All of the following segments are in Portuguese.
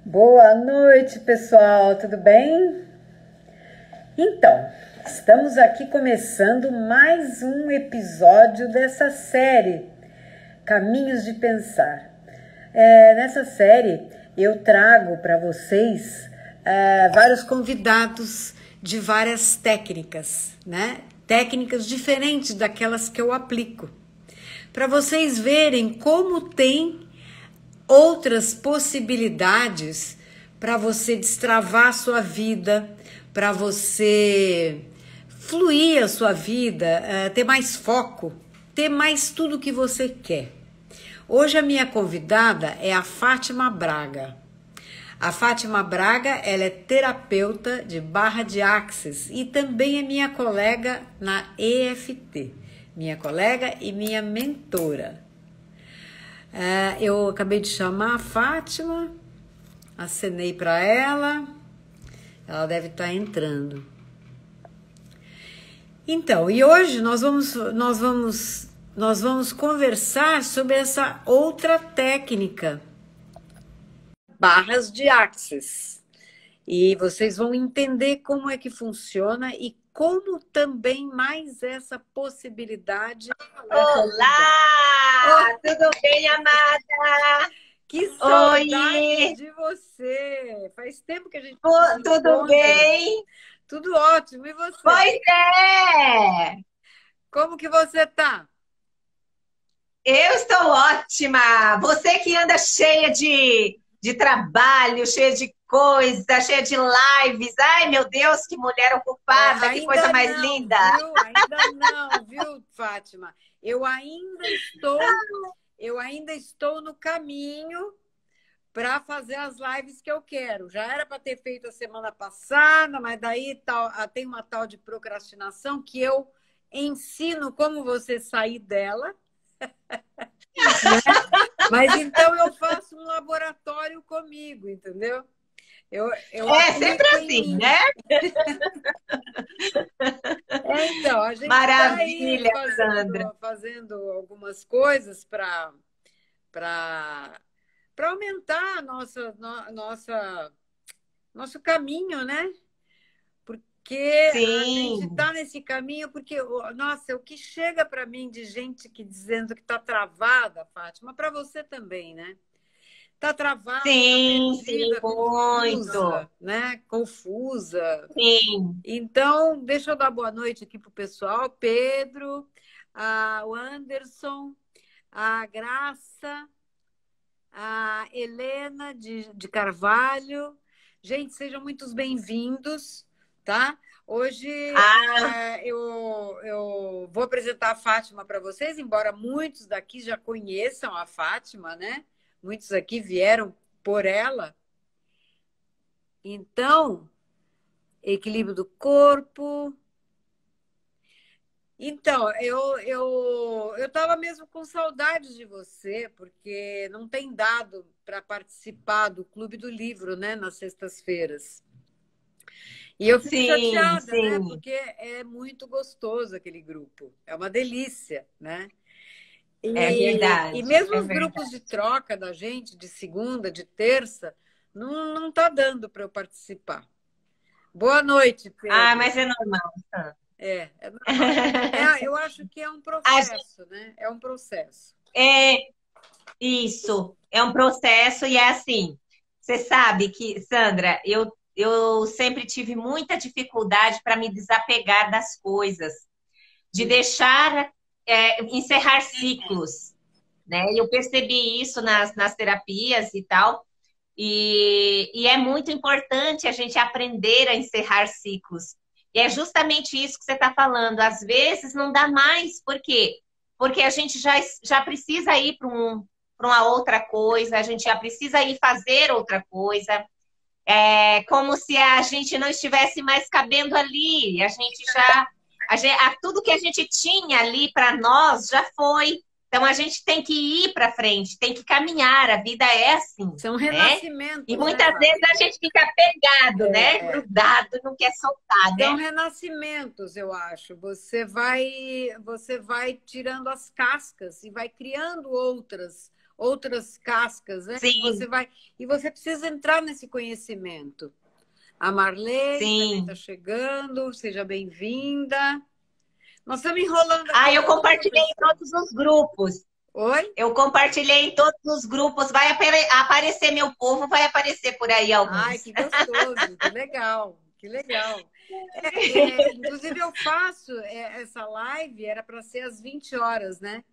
Boa noite, pessoal, tudo bem? Então, estamos aqui começando mais um episódio dessa série, Caminhos de Pensar. Nessa série, eu trago para vocês vários convidados de várias técnicas, né? Técnicas diferentes daquelas que eu aplico, para vocês verem como tem outras possibilidades para você destravar a sua vida, para você fluir a sua vida, ter mais foco, ter mais tudo que você quer. Hoje a minha convidada é a Fátima Braga. A Fátima Braga, ela é terapeuta de barra de axis e também é minha colega na EFT, minha colega e minha mentora. Eu acabei de chamar a Fátima, acenei para ela deve estar entrando. Então, e hoje nós vamos conversar sobre essa outra técnica, barras de axis. E vocês vão entender como é que funciona e como também mais essa possibilidade. Olá! Tudo bem, amada? Que saudade Oi! de você! Faz tempo que a gente Tudo bem? Tudo ótimo, e você? Pois é! Como que você tá? Eu estou ótima! Você que anda cheia de trabalho, cheia de coisa, cheia de lives. Ai, meu Deus, que mulher ocupada, que coisa mais linda! Viu? Ainda não, viu, Fátima? Eu ainda estou no caminho para fazer as lives que eu quero. Já era para ter feito a semana passada, mas daí tem uma tal de procrastinação que eu ensino como você sair dela. Né? Mas então eu faço um laboratório comigo, entendeu? Eu sempre assim, né? Então, a gente Maravilha, tá aí Sandra. fazendo algumas coisas para aumentar nosso caminho, né? Porque a gente está nesse caminho, porque, nossa, o que chega para mim de gente dizendo que está travada, Fátima, para você também, né? Está travada, Sim, perdida, confusa, muito. né? Confusa. Sim. Então, deixa eu dar boa noite aqui para o pessoal. Pedro, o Anderson, a Graça, a Helena de Carvalho. Gente, sejam muito bem-vindos, tá? Hoje eu vou apresentar a Fátima para vocês, embora muitos daqui já conheçam a Fátima, né? Muitos aqui vieram por ela. Então, equilíbrio do corpo. Então, eu estava mesmo com saudades de você, porque não tem dado para participar do Clube do Livro, né, nas sextas-feiras. E eu fico chateada, né, porque é muito gostoso aquele grupo, é uma delícia, né? É verdade. E mesmo os grupos de troca da gente, de segunda, de terça, não está dando para eu participar. Boa noite, Pedro. Mas é normal. É normal. Eu acho que é um processo, né? É um processo. Isso, é um processo e é assim. Você sabe que, Sandra, eu sempre tive muita dificuldade para me desapegar das coisas, de deixar encerrar ciclos, né? Eu percebi isso nas terapias e tal, e é muito importante a gente aprender a encerrar ciclos. E é justamente isso que você está falando. Às vezes não dá mais, por quê? Porque a gente já precisa ir para uma outra coisa, a gente já precisa ir fazer outra coisa. É como se a gente não estivesse mais cabendo ali. Tudo que a gente tinha ali para nós já foi. Então a gente tem que ir para frente, tem que caminhar. A vida é assim. São renascimentos. E muitas vezes a gente fica pegado, né? Grudado, não quer soltar, né? São renascimentos, eu acho. Você vai tirando as cascas e vai criando outras outras cascas, né? Sim, E você precisa entrar nesse conhecimento. A Marlene também está sim. chegando, seja bem-vinda. Nós estamos enrolando Ah, aqui eu tanto, compartilhei em professor. todos os grupos. Oi? Eu compartilhei em todos os grupos. Vai aparecer meu povo, vai aparecer por aí Ai, alguns. que gostoso, que legal, que legal. Inclusive, eu faço essa live, era para ser às 20 horas, né?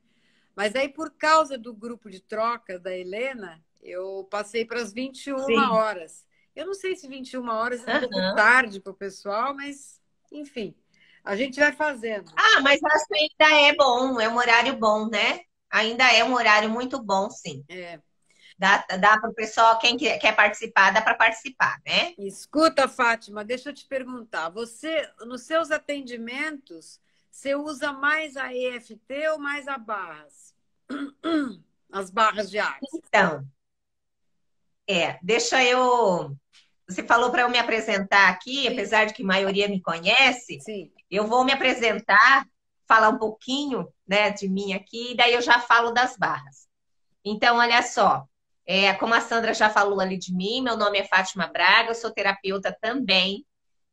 Mas aí, por causa do grupo de troca da Helena, eu passei para as 21 Sim. horas. Eu não sei se 21 horas é um pouco Aham. tarde para o pessoal, mas, enfim, a gente vai fazendo. Ah, mas acho que ainda é bom, é um horário bom, né? Ainda é um horário muito bom, sim. É. Dá para o pessoal, quem quer participar, dá para participar, né? Escuta, Fátima, deixa eu te perguntar. Você, nos seus atendimentos, você usa mais a EFT ou mais a barras? As barras de axis. Então, deixa eu. Você falou para eu me apresentar aqui, Sim, apesar de que a maioria me conhece, sim. eu vou me apresentar, falar um pouquinho, né, de mim aqui, e daí eu já falo das barras. Então, olha só, como a Sandra já falou ali de mim, meu nome é Fátima Braga, eu sou terapeuta também.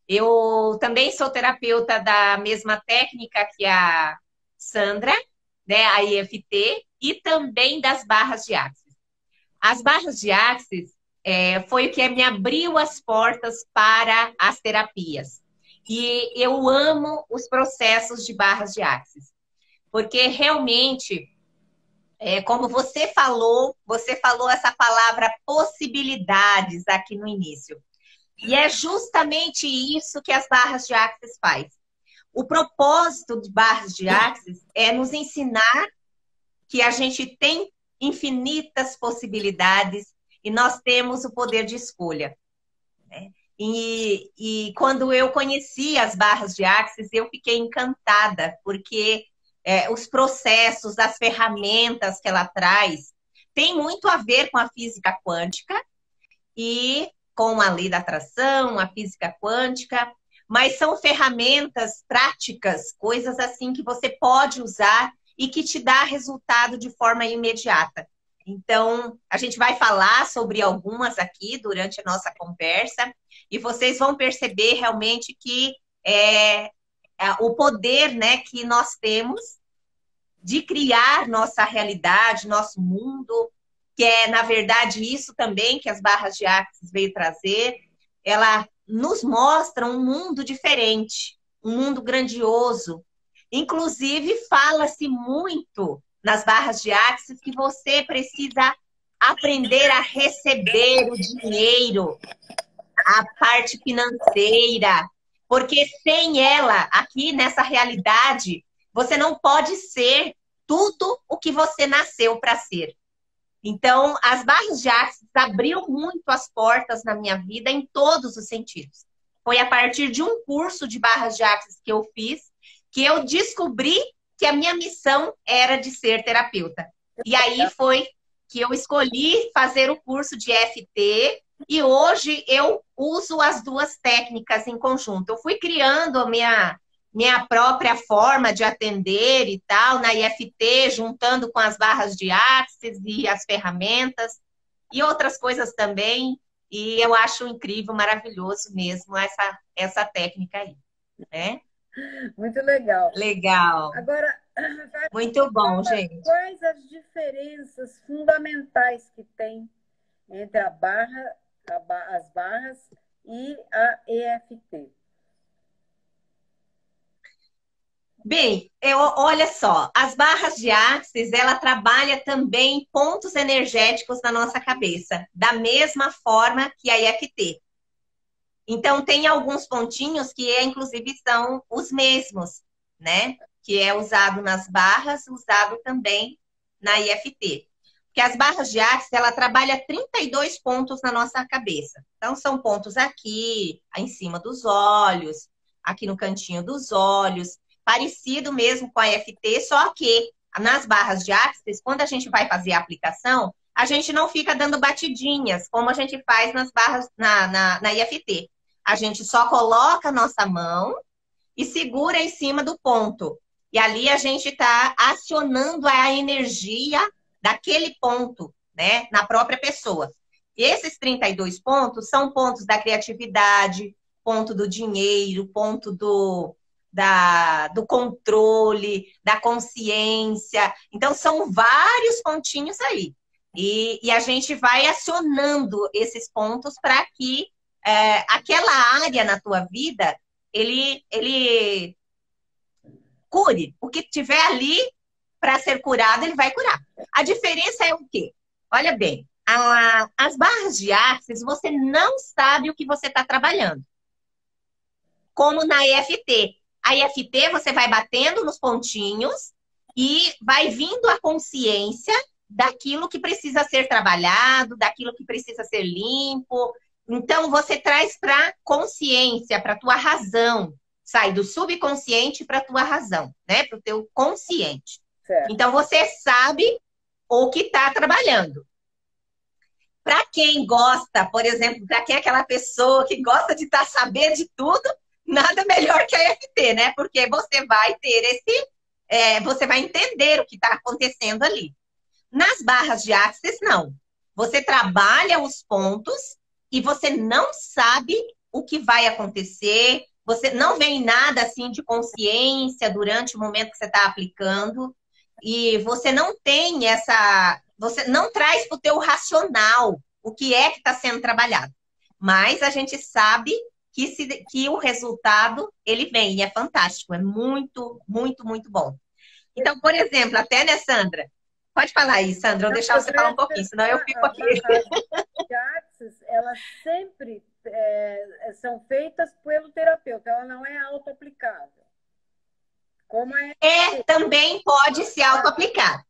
Eu também sou terapeuta da mesma técnica que a Sandra, né, a IFT, e também das barras de axis. As barras de axis foi o que me abriu as portas para as terapias. E eu amo os processos de barras de axis, porque realmente, como você falou essa palavra possibilidades aqui no início. E é justamente isso que as barras de axis faz. O propósito de barras de axis é nos ensinar que a gente tem infinitas possibilidades e nós temos o poder de escolha. Né? E quando eu conheci as barras de axis, eu fiquei encantada, porque os processos, as ferramentas que ela traz, tem muito a ver com a física quântica e com a lei da atração, a física quântica, mas são ferramentas práticas, coisas assim que você pode usar e que te dá resultado de forma imediata. Então, a gente vai falar sobre algumas aqui durante a nossa conversa e vocês vão perceber realmente que o poder, né, que nós temos de criar nossa realidade, nosso mundo, que é, na verdade, isso também que as barras de axis veio trazer. Ela nos mostra um mundo diferente, um mundo grandioso. Inclusive, fala-se muito nas barras de axis que você precisa aprender a receber o dinheiro, a parte financeira, porque sem ela, aqui nessa realidade, você não pode ser tudo o que você nasceu para ser. Então, as barras de axis abriu muito as portas na minha vida em todos os sentidos. Foi a partir de um curso de barras de axis que eu fiz que eu descobri que a minha missão era de ser terapeuta. E aí foi que eu escolhi fazer o curso de EFT e hoje eu uso as duas técnicas em conjunto. Eu fui criando a minha própria forma de atender e tal, na IFT, juntando com as barras de axis e as ferramentas e outras coisas também. E eu acho incrível, maravilhoso mesmo essa técnica aí, né? Muito legal. Legal. Agora, Muito bom, fala gente. quais as diferenças fundamentais que tem entre as barras e a EFT. Bem, olha só, as barras de axis, ela trabalha também pontos energéticos na nossa cabeça, da mesma forma que a IFT. Então, tem alguns pontinhos que, inclusive, são os mesmos, né? Que é usado nas barras, usado também na IFT. Porque as barras de axis, ela trabalha 32 pontos na nossa cabeça. Então, são pontos aqui, em cima dos olhos, aqui no cantinho dos olhos, parecido mesmo com a IFT, só que nas barras de axis, quando a gente vai fazer a aplicação, a gente não fica dando batidinhas, como a gente faz nas barras na IFT. A gente só coloca a nossa mão e segura em cima do ponto. E ali a gente está acionando a energia daquele ponto, né, na própria pessoa. E esses 32 pontos são pontos da criatividade, ponto do dinheiro, ponto do controle, da consciência. Então, são vários pontinhos aí. E a gente vai acionando esses pontos para que aquela área na tua vida, ele cure. O que tiver ali para ser curado, ele vai curar. A diferença é o quê? Olha bem, as barras de Axis, você não sabe o que você está trabalhando. Como na EFT. A EFT, você vai batendo nos pontinhos e vai vindo a consciência daquilo que precisa ser trabalhado, daquilo que precisa ser limpo. Então, você traz para consciência, para a tua razão. Sai do subconsciente para a tua razão, né? Para o teu consciente. Certo. Então, você sabe o que está trabalhando. Para quem gosta, por exemplo, para quem é aquela pessoa que gosta de estar sabendo de tudo, nada melhor que a EFT, né? Porque você vai ter você vai entender o que está acontecendo ali. Nas barras de Axis, não. Você trabalha os pontos e você não sabe o que vai acontecer, você não vem nada assim de consciência durante o momento que você está aplicando, e você não tem você não traz para o teu racional o que é que está sendo trabalhado. Mas a gente sabe que o resultado, ele vem, e é fantástico, é muito, muito, muito bom. Então, por exemplo, até, né, Sandra? Pode falar aí, Sandra, eu vou deixar você falar um pouquinho, senão eu fico aqui. As Axis, elas sempre são feitas pelo terapeuta, ela não é auto-aplicada. Como também pode se auto-aplicar.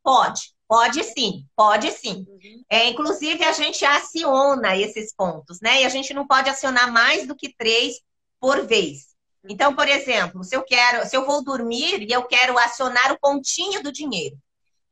Pode sim, pode sim. Uhum. Inclusive, a gente aciona esses pontos, né? E a gente não pode acionar mais do que 3 por vez. Então, por exemplo, se eu vou dormir e eu quero acionar o pontinho do dinheiro,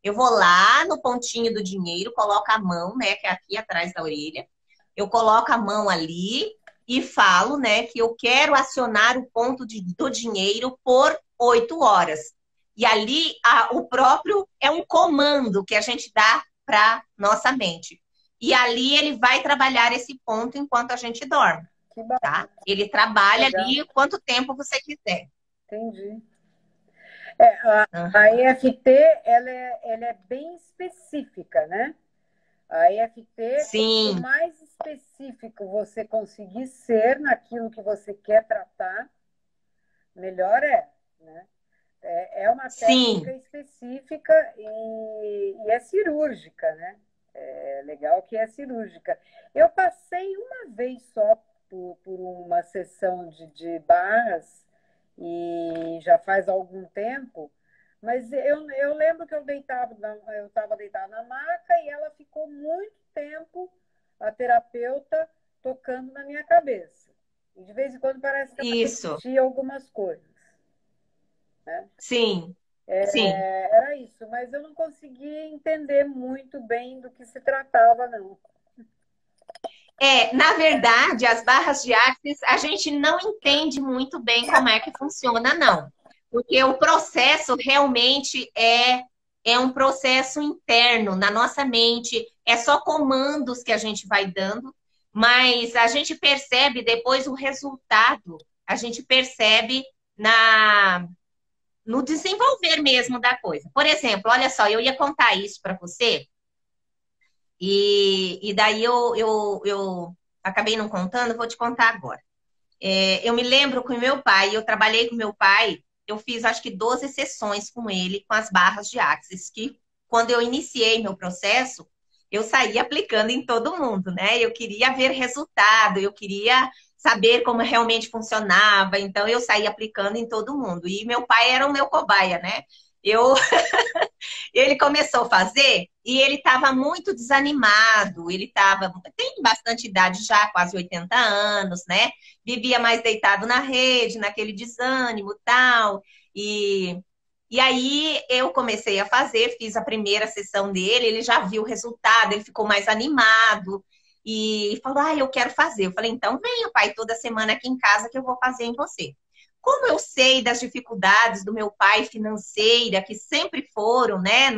eu vou lá no pontinho do dinheiro, coloco a mão, né, que é aqui atrás da orelha, eu coloco a mão ali e falo, né, que eu quero acionar o ponto do dinheiro por 8 horas. E ali, o próprio é um comando que a gente dá para nossa mente. E ali ele vai trabalhar esse ponto enquanto a gente dorme. Tá? Ele trabalha ali quanto tempo você quiser. Entendi. A EFT, ela é bem específica, né? A EFT, sim, quanto mais específico você conseguir ser naquilo que você quer tratar, melhor é, né? É uma técnica específica e é cirúrgica, né? É legal que é cirúrgica. Eu passei uma vez só por uma sessão de barras e já faz algum tempo, mas eu lembro que eu estava deitada na maca e ela ficou muito tempo, a terapeuta, tocando na minha cabeça. E de vez em quando parece que ela repetia algumas coisas. Né? Sim. Era isso, mas eu não conseguia entender muito bem do que se tratava, não. Na verdade, as barras de Axis, a gente não entende muito bem como é que funciona, não. Porque o processo realmente é um processo interno na nossa mente, é só comandos que a gente vai dando, mas a gente percebe depois o resultado, a gente percebe no desenvolver mesmo da coisa. Por exemplo, olha só, eu ia contar isso para você, e daí eu acabei não contando, vou te contar agora. Eu me lembro com o meu pai, eu trabalhei com meu pai, eu fiz acho que 12 sessões com ele, com as barras de Axis, que quando eu iniciei meu processo, eu saí aplicando em todo mundo, né? Eu queria ver resultado, eu queria saber como realmente funcionava, então eu saí aplicando em todo mundo. E meu pai era o meu cobaia, né? Ele começou a fazer e ele estava muito desanimado. Tem bastante idade já, quase 80 anos, né? Vivia mais deitado na rede, naquele desânimo e tal. E aí eu comecei a fazer, fiz a primeira sessão dele, ele já viu o resultado, ele ficou mais animado e falou: eu quero fazer. Eu falei: então venha, pai, toda semana aqui em casa que eu vou fazer em você. Como eu sei das dificuldades do meu pai financeira, que sempre foram, né,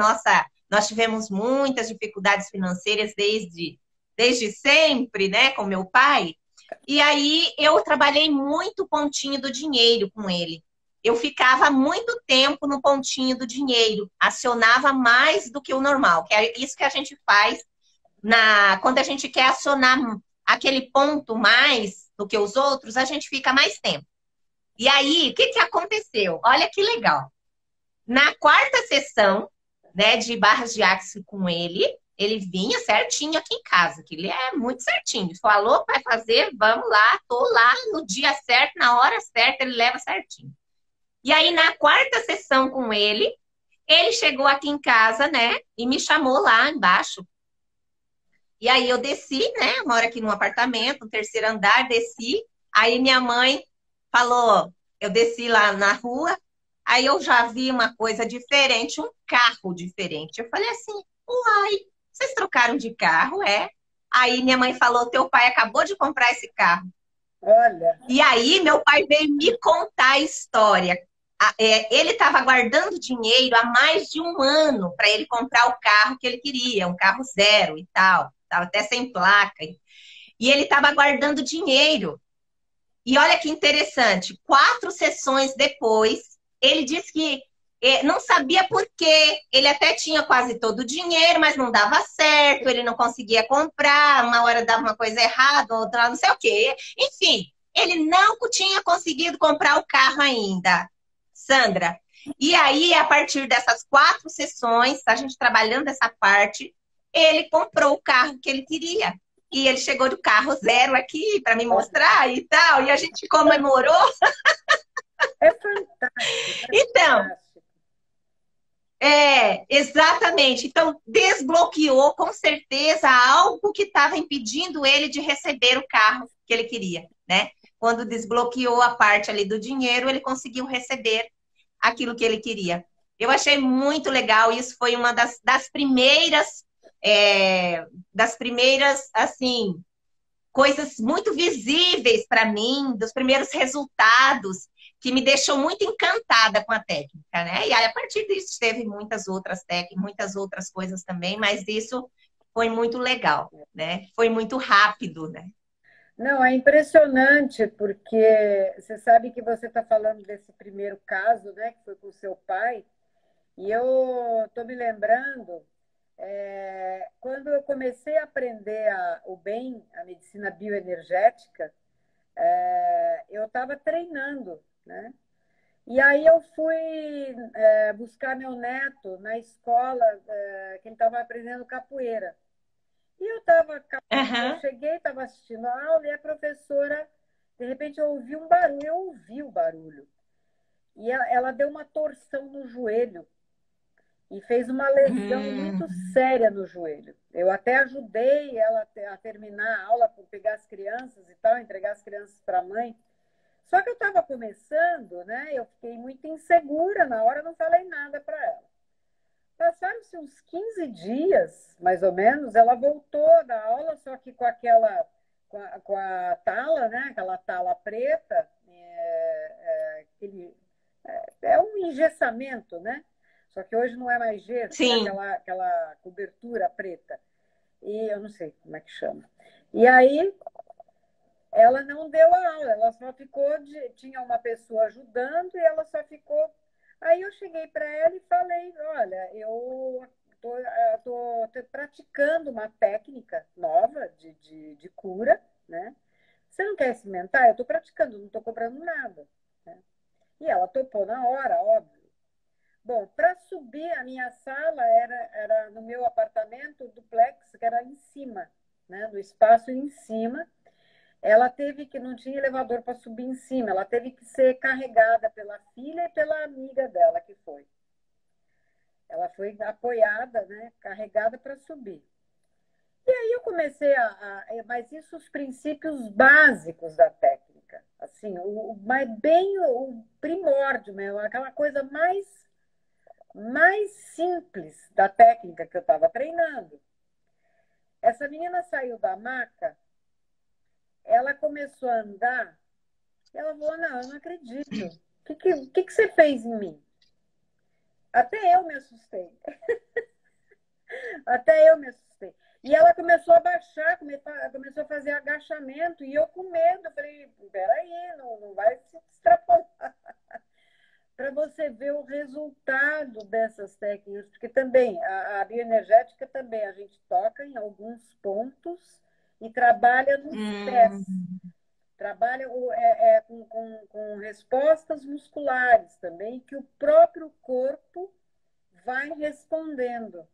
Nós tivemos muitas dificuldades financeiras desde sempre, né, com meu pai. E aí eu trabalhei muito pontinho do dinheiro com ele. Eu ficava muito tempo no pontinho do dinheiro, acionava mais do que o normal, que é isso que a gente faz quando a gente quer acionar aquele ponto mais do que os outros, a gente fica mais tempo. E aí, o que que aconteceu? Olha que legal. Na quarta sessão, né, de barras de axi com ele vinha certinho aqui em casa, que ele é muito certinho. Falou, vai fazer, vamos lá, tô lá no dia certo, na hora certa, ele leva certinho. E aí, na quarta sessão com ele chegou aqui em casa, né, e me chamou lá embaixo. E aí eu desci, né, moro aqui num apartamento, no terceiro andar, desci. Aí minha mãe falou, eu desci lá na rua, aí eu já vi uma coisa diferente, um carro diferente. Eu falei assim, uai, vocês trocaram de carro, é? Aí minha mãe falou, teu pai acabou de comprar esse carro. Olha, E aí meu pai veio me contar a história. Ele estava guardando dinheiro há mais de um ano para ele comprar o carro que ele queria, um carro zero e tal, estava até sem placa. E ele estava guardando dinheiro. E olha que interessante, 4 sessões depois, ele disse que não sabia por quê. Ele até tinha quase todo o dinheiro, mas não dava certo, ele não conseguia comprar, uma hora dava uma coisa errada, outra não sei o quê. Enfim, ele não tinha conseguido comprar o carro ainda, Sandra. E aí, a partir dessas 4 sessões, a gente trabalhando essa parte, ele comprou o carro que ele queria. E ele chegou de carro zero aqui para me mostrar e tal, e a gente comemorou. é fantástico, é Então, fantástico. exatamente. Então, desbloqueou com certeza algo que estava impedindo ele de receber o carro que ele queria, né? Quando desbloqueou a parte ali do dinheiro, ele conseguiu receber aquilo que ele queria. Eu achei muito legal, isso foi uma das primeiras, assim, coisas muito visíveis para mim, dos primeiros resultados, que me deixou muito encantada com a técnica, né? E aí, a partir disso, teve muitas outras técnicas, muitas outras coisas também, mas isso foi muito legal, né? Foi muito rápido, né? Não, é impressionante, porque você sabe que você está falando desse primeiro caso, né, que foi com o seu pai, e eu estou me lembrando, quando eu comecei a aprender o bem, a medicina bioenergética, eu estava treinando, né? E aí eu fui buscar meu neto na escola, que ele estava aprendendo capoeira. E eu Aham. cheguei, estava assistindo a aula e a professora, de repente, eu ouvi um barulho, eu ouvi o barulho. E ela deu uma torção no joelho e fez uma lesão muito Hum. séria no joelho. Eu até ajudei ela a terminar a aula, por pegar as crianças e tal, entregar as crianças para a mãe. Só que eu estava começando, né? Eu fiquei muito insegura na hora, não falei nada para ela. Passaram-se uns 15 dias, mais ou menos, ela voltou da aula, só que com a tala, né? Aquela tala preta, é um engessamento, né? Só que hoje não é mais gesso, é Sim. aquela cobertura preta. E eu não sei como é que chama. E aí ela não deu a aula, ela só ficou tinha uma pessoa ajudando e ela só ficou. Aí eu cheguei para ela e falei, olha, eu tô praticando uma técnica nova de cura, né? Você não quer experimentar? Eu estou praticando, não estou cobrando nada. Né? E ela topou na hora, óbvio. Bom, para subir a minha sala era no meu apartamento duplex, que era em cima, né? No espaço em cima. Ela teve que, não tinha elevador para subir em cima, ela teve que ser carregada pela filha e pela amiga dela que foi. Ela foi apoiada, né, carregada para subir. E aí eu comecei mas isso os princípios básicos da técnica, assim, mas bem o primórdio mesmo, aquela coisa mais simples da técnica que eu estava treinando. Essa menina saiu da maca, ela começou a andar. Ela falou, não, eu não acredito. O que você fez em mim? Até eu me assustei. Até eu me assustei. E ela começou a baixar, começou a fazer agachamento, e eu com medo. Eu falei, peraí, não vai se extrapolar. Para você ver o resultado dessas técnicas, porque também a bioenergética também a gente toca em alguns pontos e trabalha nos pés. Hum. Trabalha com respostas musculares também, que o próprio corpo vai respondendo.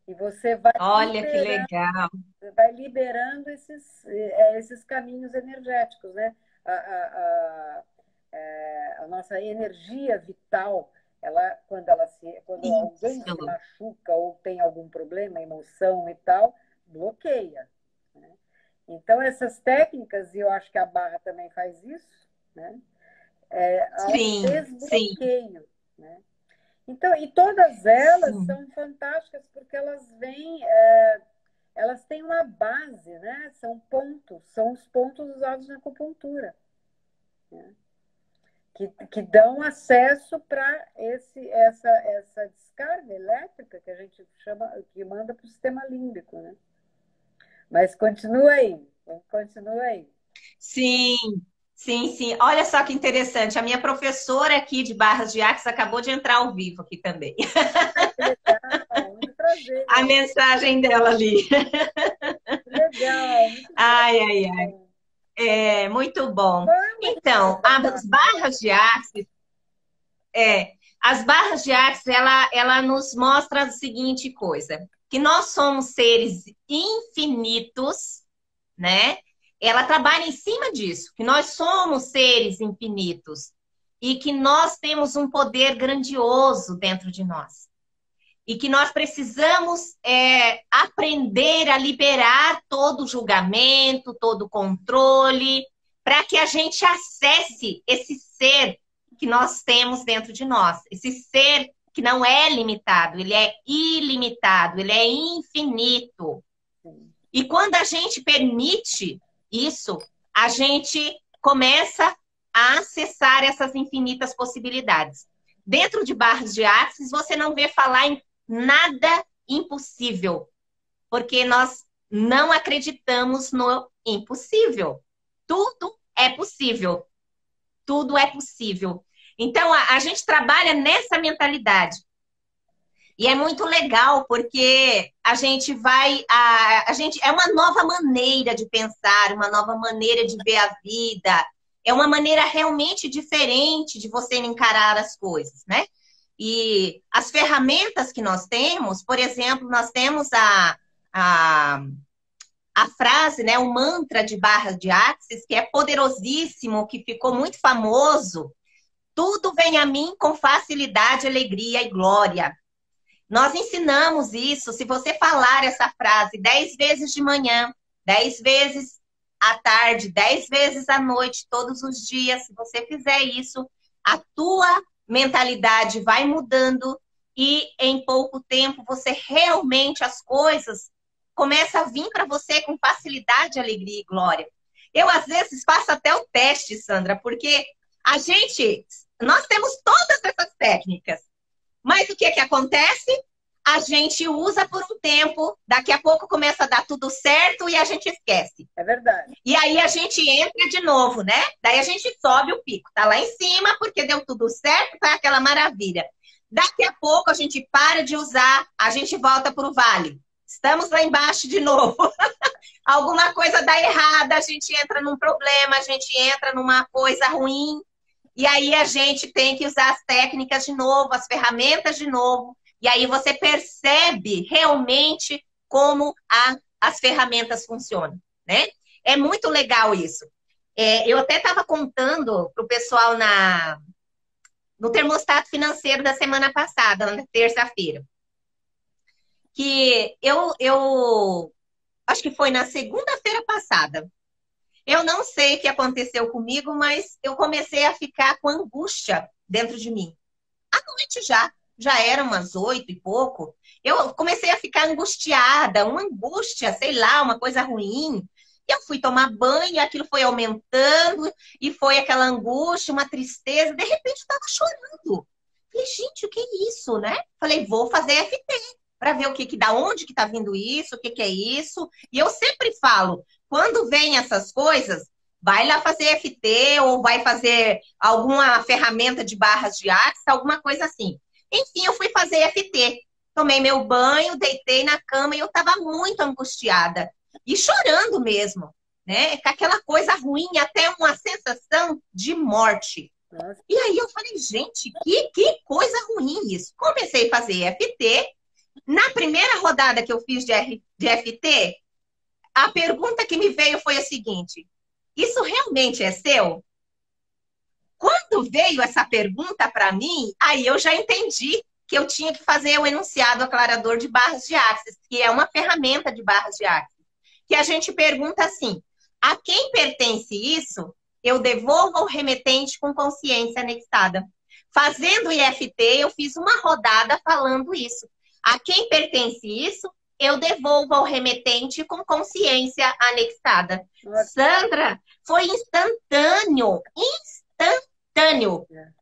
E você Olha que legal. vai liberando esses caminhos energéticos, né? A nossa energia vital, quando alguém se Isso. machuca ou tem algum problema, emoção e tal, bloqueia. Né? Então, essas técnicas, e eu acho que a barra também faz isso, né? Há um Sim, sim, desbloqueio. Né? Então, e todas elas sim. são fantásticas porque elas têm uma base, né? São os pontos usados na acupuntura, né? Que dão acesso para essa descarga elétrica que a gente chama, que manda para o sistema límbico, né? Mas continua aí. Sim, sim, sim. Olha só que interessante. A minha professora aqui de Barras de Axis acabou de entrar ao vivo aqui também. Ai, que legal, muito A prazer. mensagem dela ali. Que legal, muito bom. Ai, ai, ai. É muito bom. Vamos Então, essa as barra, né? barras de Axis, as barras de Axis, ela nos mostra a seguinte coisa, que nós somos seres infinitos, né? Ela trabalha em cima disso, que nós somos seres infinitos e que nós temos um poder grandioso dentro de nós. E que nós precisamos aprender a liberar todo o julgamento, todo o controle, para que a gente acesse esse ser que nós temos dentro de nós. Esse ser que não é limitado, ele é ilimitado, ele é infinito. E quando a gente permite isso, a gente começa a acessar essas infinitas possibilidades. Dentro de barras de Axis, você não vê falar em nada impossível, porque nós não acreditamos no impossível. Tudo é possível. Tudo é possível. Então, a gente trabalha nessa mentalidade. E é muito legal porque a gente é uma nova maneira de pensar, uma nova maneira de ver a vida. É uma maneira realmente diferente de você encarar as coisas, né? E as ferramentas que nós temos, por exemplo, nós temos a, a frase, né, o mantra de Barra de Axis, que é poderosíssimo, que ficou muito famoso. Tudo vem a mim com facilidade, alegria e glória. Nós ensinamos isso. Se você falar essa frase 10 vezes de manhã, 10 vezes à tarde, 10 vezes à noite, todos os dias, se você fizer isso, a tua mentalidade vai mudando e em pouco tempo você realmente as coisas começam a vir para você com facilidade, alegria e glória. Eu às vezes faço até o teste, Sandra, porque nós temos todas essas técnicas. Mas o que acontece? A gente usa por um tempo, daqui a pouco começa a dar tudo certo e a gente esquece. É verdade. E aí a gente entra de novo, né? Daí a gente sobe o pico. Tá lá em cima porque deu tudo certo, tá aquela maravilha. Daqui a pouco a gente para de usar, a gente volta para o vale. Estamos lá embaixo de novo. Alguma coisa dá errada, a gente entra num problema, a gente entra numa coisa ruim. E aí a gente tem que usar as técnicas de novo, as ferramentas de novo. E aí você percebe realmente como as ferramentas funcionam, né? É muito legal isso. Eu até estava contando para o pessoal no termostato financeiro da semana passada, na terça-feira, que eu acho que foi na segunda-feira passada. Eu não sei o que aconteceu comigo, mas eu comecei a ficar com angústia dentro de mim. À noite já era umas 8 e pouco. Eu comecei a ficar angustiada, uma angústia, sei lá, uma coisa ruim. Eu fui tomar banho, aquilo foi aumentando, e foi aquela angústia, uma tristeza. De repente, eu estava chorando. Falei, gente, o que é isso, né? Falei, vou fazer FT para ver da onde que está vindo isso, o que é isso. E eu sempre falo, quando vem essas coisas, vai lá fazer FT ou vai fazer alguma ferramenta de barras de axis, alguma coisa assim. Enfim, eu fui fazer FT. Tomei meu banho, deitei na cama e eu estava muito angustiada. E chorando mesmo, né? Com aquela coisa ruim, até uma sensação de morte. Nossa. E aí eu falei, gente, que coisa ruim isso. Comecei a fazer FT. Na primeira rodada que eu fiz de FT, a pergunta que me veio foi a seguinte: isso realmente é seu? Quando veio essa pergunta para mim, aí eu já entendi que eu tinha que fazer o enunciado aclarador de barras de axis, que é uma ferramenta de barras de axis, que a gente pergunta assim: a quem pertence isso? Eu devolvo ao remetente com consciência anexada. Fazendo IFT, eu fiz uma rodada falando isso. A quem pertence isso? Eu devolvo ao remetente com consciência anexada. Sandra, foi instantâneo.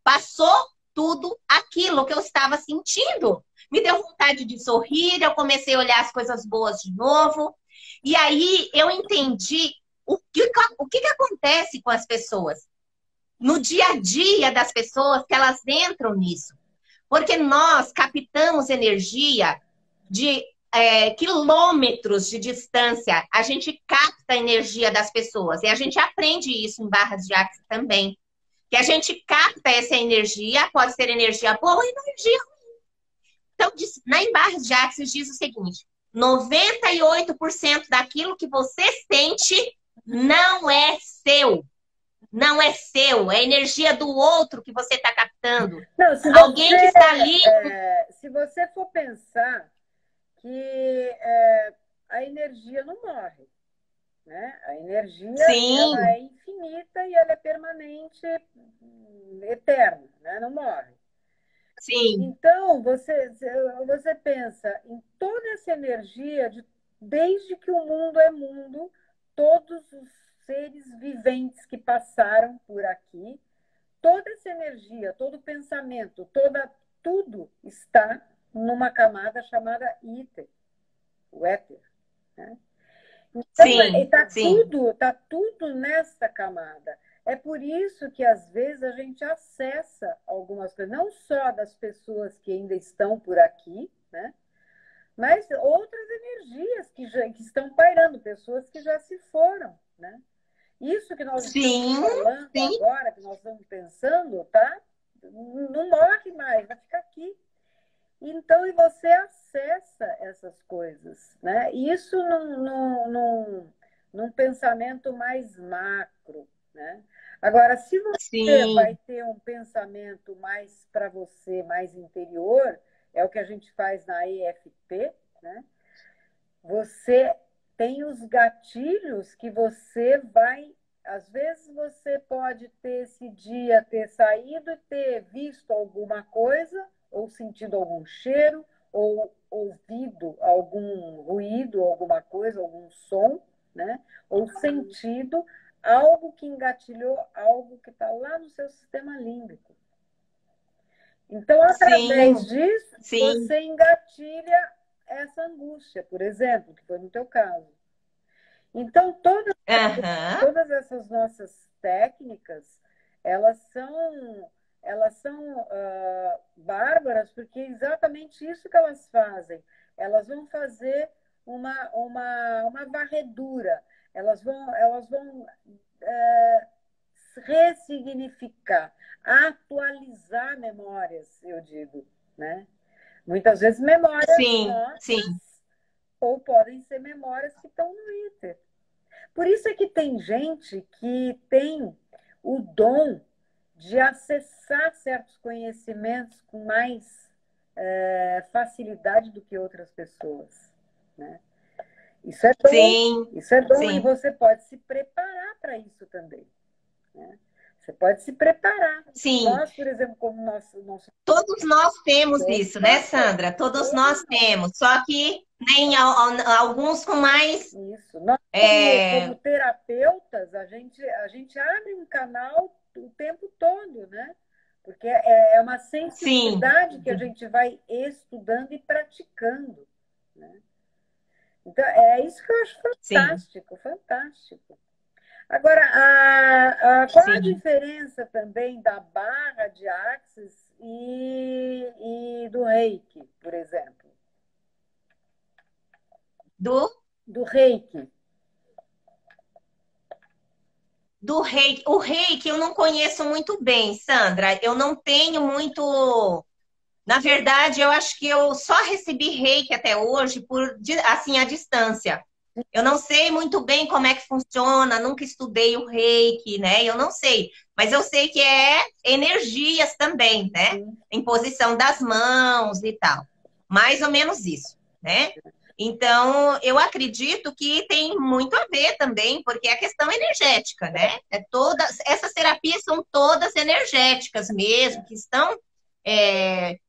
Passou tudo aquilo que eu estava sentindo. Me deu vontade de sorrir, eu comecei a olhar as coisas boas de novo. E aí eu entendi o que acontece com as pessoas. No dia a dia das pessoas, que elas entram nisso. Porque nós captamos energia de quilômetros de distância. A gente capta a energia das pessoas. E a gente aprende isso em barras de axis também. Que a gente capta essa energia, pode ser energia boa ou energia ruim. Então, em barras de axis diz o seguinte: 98% daquilo que você sente não é seu. Não é seu, é energia do outro que você está captando. Não, alguém que está ali. Se você for pensar que a energia não morre, né? A energia ela é infinita e ela é permanente, eterna, né? Não morre. Sim. Então, você pensa em toda essa energia, desde que o mundo é mundo, todos os seres viventes que passaram por aqui, toda essa energia, todo o pensamento, tudo está numa camada chamada éter, o éter. Né? Então, está tudo nessa camada. É por isso que, às vezes, a gente acessa algumas coisas, não só das pessoas que ainda estão por aqui, né? Mas outras energias que estão pairando, pessoas que já se foram, né? Isso que nós estamos falando agora, que nós estamos pensando, tá? Não morre mais, vai ficar aqui. Então, e você acessa essas coisas, né? Isso num pensamento mais macro, né? Agora, se você vai ter um pensamento mais para você, mais interior, é o que a gente faz na EFT, né? Você tem os gatilhos que você vai... Às vezes você pode ter esse dia, ter saído e ter visto alguma coisa, ou sentido algum cheiro, ou ouvido algum ruído, alguma coisa, algum som, né? Ou sentido algo que engatilhou algo que está lá no seu sistema límbico. Então, através disso, você engatilha essa angústia, por exemplo, que foi no teu caso. Então, todas essas nossas técnicas, elas são bárbaras, porque é exatamente isso que elas fazem. Elas vão fazer uma varredura, elas vão ressignificar, atualizar memórias, eu digo, né? Muitas vezes memórias nossas, ou podem ser memórias que estão no éter. Por isso é que tem gente que tem o dom de acessar certos conhecimentos com mais facilidade do que outras pessoas, né? Isso é dom, isso é dom, e você pode se preparar para isso também, né? Você pode se preparar. Nós, por exemplo, como Todos nós temos isso, né, Sandra? Todos nós temos, só que nem alguns com mais... Isso. Nós, como terapeutas, a gente abre um canal o tempo todo, né? Porque é uma sensibilidade que a gente vai estudando e praticando, Então, é isso que eu acho Sim, fantástico, fantástico. Agora, qual a sim. diferença também da barra de Axis e do Reiki, por exemplo? Do, Do Reiki. do reiki. O reiki eu não conheço muito bem, Sandra. Eu não tenho muito. Na verdade, eu acho que eu só recebi reiki até hoje por assim à distância. Eu não sei muito bem como é que funciona, nunca estudei o reiki, né? Eu não sei, mas eu sei que é energias também, né? Sim, Imposição das mãos e tal. Mais ou menos isso, né? Então, eu acredito que tem muito a ver também, porque é a questão energética, né? Essas terapias são todas energéticas mesmo, que estão,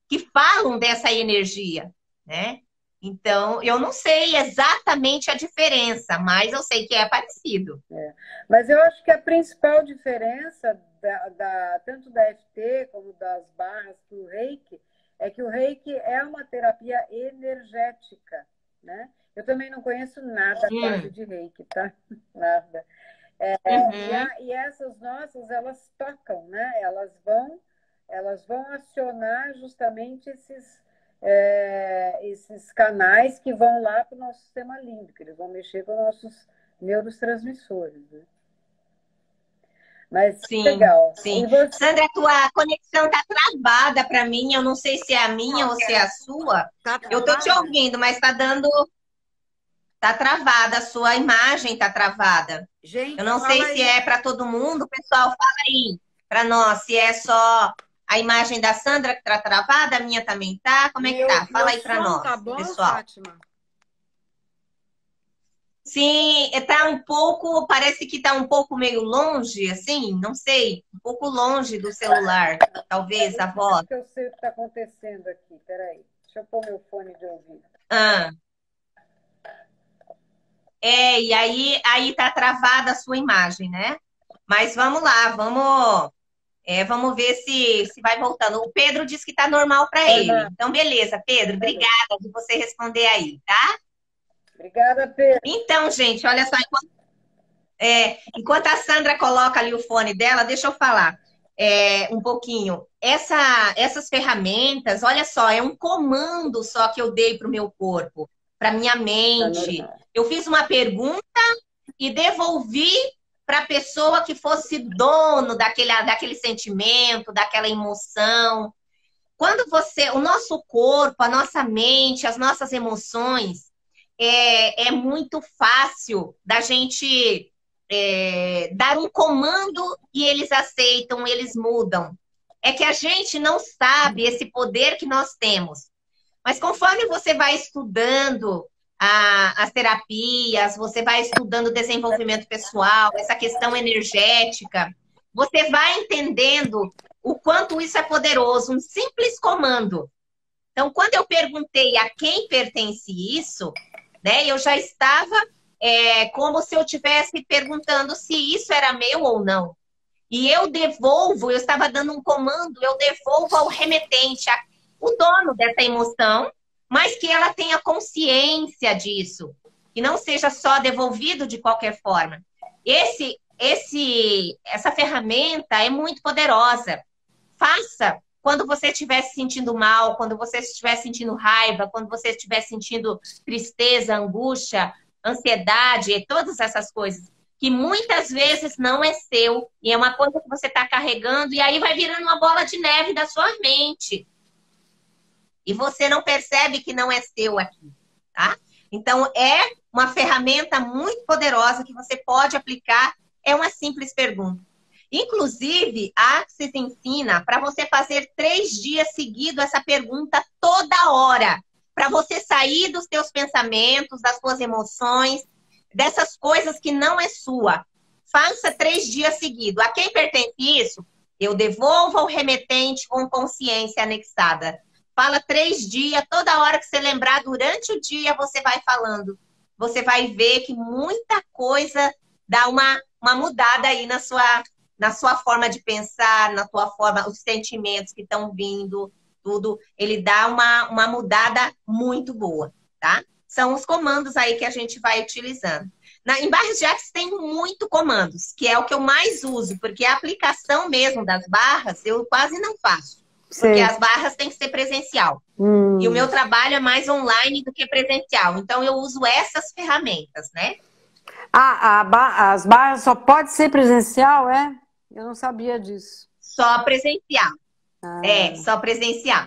que falam dessa energia, né? Então, eu não sei exatamente a diferença, mas eu sei que é parecido. é. Mas eu acho que a principal diferença tanto da FT como das barras para o Reiki é que o Reiki é uma terapia energética, né? Eu também não conheço nada quase Hum, de Reiki, tá? Nada. uhum, E essas nossas, elas tocam, né? Elas vão acionar justamente esses canais que vão lá para o nosso sistema límbico, eles vão mexer com nossos neurotransmissores, né? Mas sim, legal. sim. E você? Sandra, a tua conexão tá travada para mim. Eu não sei se é a minha ou se é a sua. Tá Eu tô te travada? ouvindo, mas tá travada. A sua imagem tá travada. Eu Gente, não sei fala se aí. é para todo mundo. Pessoal, fala aí para nós se é só a imagem da Sandra que tá travada, a minha também tá. Como é que tá? Fala Meu aí para som tá nós, bom, pessoal. Fátima? Sim, tá um pouco, parece que tá um pouco meio longe, assim, não sei, um pouco longe do celular, talvez a Acho voz. que eu sei o que está acontecendo aqui. Peraí. Deixa eu pôr meu fone de ouvido. Ah, e aí tá travada a sua imagem, né? Mas vamos lá, vamos ver se vai voltando. O Pedro disse que tá normal para ele. Normal. Então, beleza, Pedro, Beleza. obrigada de você responder aí, tá? Obrigada, Pedro. Então, gente, olha só, enquanto a Sandra coloca ali o fone dela, deixa eu falar um pouquinho. Essas ferramentas, olha só, é um comando só que eu dei para o meu corpo, para minha Tá mente. normal. Eu fiz uma pergunta e devolvi para a pessoa que fosse dono daquele sentimento, daquela emoção. Quando o nosso corpo, a nossa mente, as nossas emoções, é muito fácil da gente dar um comando e eles aceitam, eles mudam. É que a gente não sabe esse poder que nós temos. Mas conforme você vai estudando as terapias, você vai estudando desenvolvimento pessoal, essa questão energética, você vai entendendo o quanto isso é poderoso, um simples comando. Então, quando eu perguntei a quem pertence isso, né, eu já estava como se eu estivesse perguntando se isso era meu ou não. E eu devolvo, eu estava dando um comando, eu devolvo ao remetente, o dono dessa emoção, mas que ela tenha consciência disso, que não seja só devolvido de qualquer forma. Essa ferramenta é muito poderosa. Faça quando você estiver se sentindo mal, quando você estiver sentindo raiva, quando você estiver sentindo tristeza, angústia, ansiedade, todas essas coisas que muitas vezes não é seu e é uma coisa que você está carregando e aí vai virando uma bola de neve da sua mente e você não percebe que não é seu aqui, tá? Então é uma ferramenta muito poderosa que você pode aplicar. É uma simples pergunta. Inclusive, a Axis ensina para você fazer 3 dias seguidos essa pergunta toda hora, para você sair dos seus pensamentos, das suas emoções, dessas coisas que não é sua. Faça 3 dias seguidos. A quem pertence isso? Eu devolvo ao remetente com consciência anexada. Fala 3 dias, toda hora que você lembrar durante o dia, você vai falando. Você vai ver que muita coisa dá uma mudada aí na sua forma de pensar, na tua forma, os sentimentos que estão vindo, tudo. Ele dá uma mudada muito boa, tá? são os comandos aí que a gente vai utilizando. Em barras de Axis tem muito comandos, que é o que eu mais uso, porque a aplicação mesmo das barras eu quase não faço. Porque Sei. as barras têm que ser presencial. E o meu trabalho é mais online do que presencial. Então, eu uso essas ferramentas, né? As barras só pode ser presencial, é? Eu não sabia disso. Só presencial. Só presencial.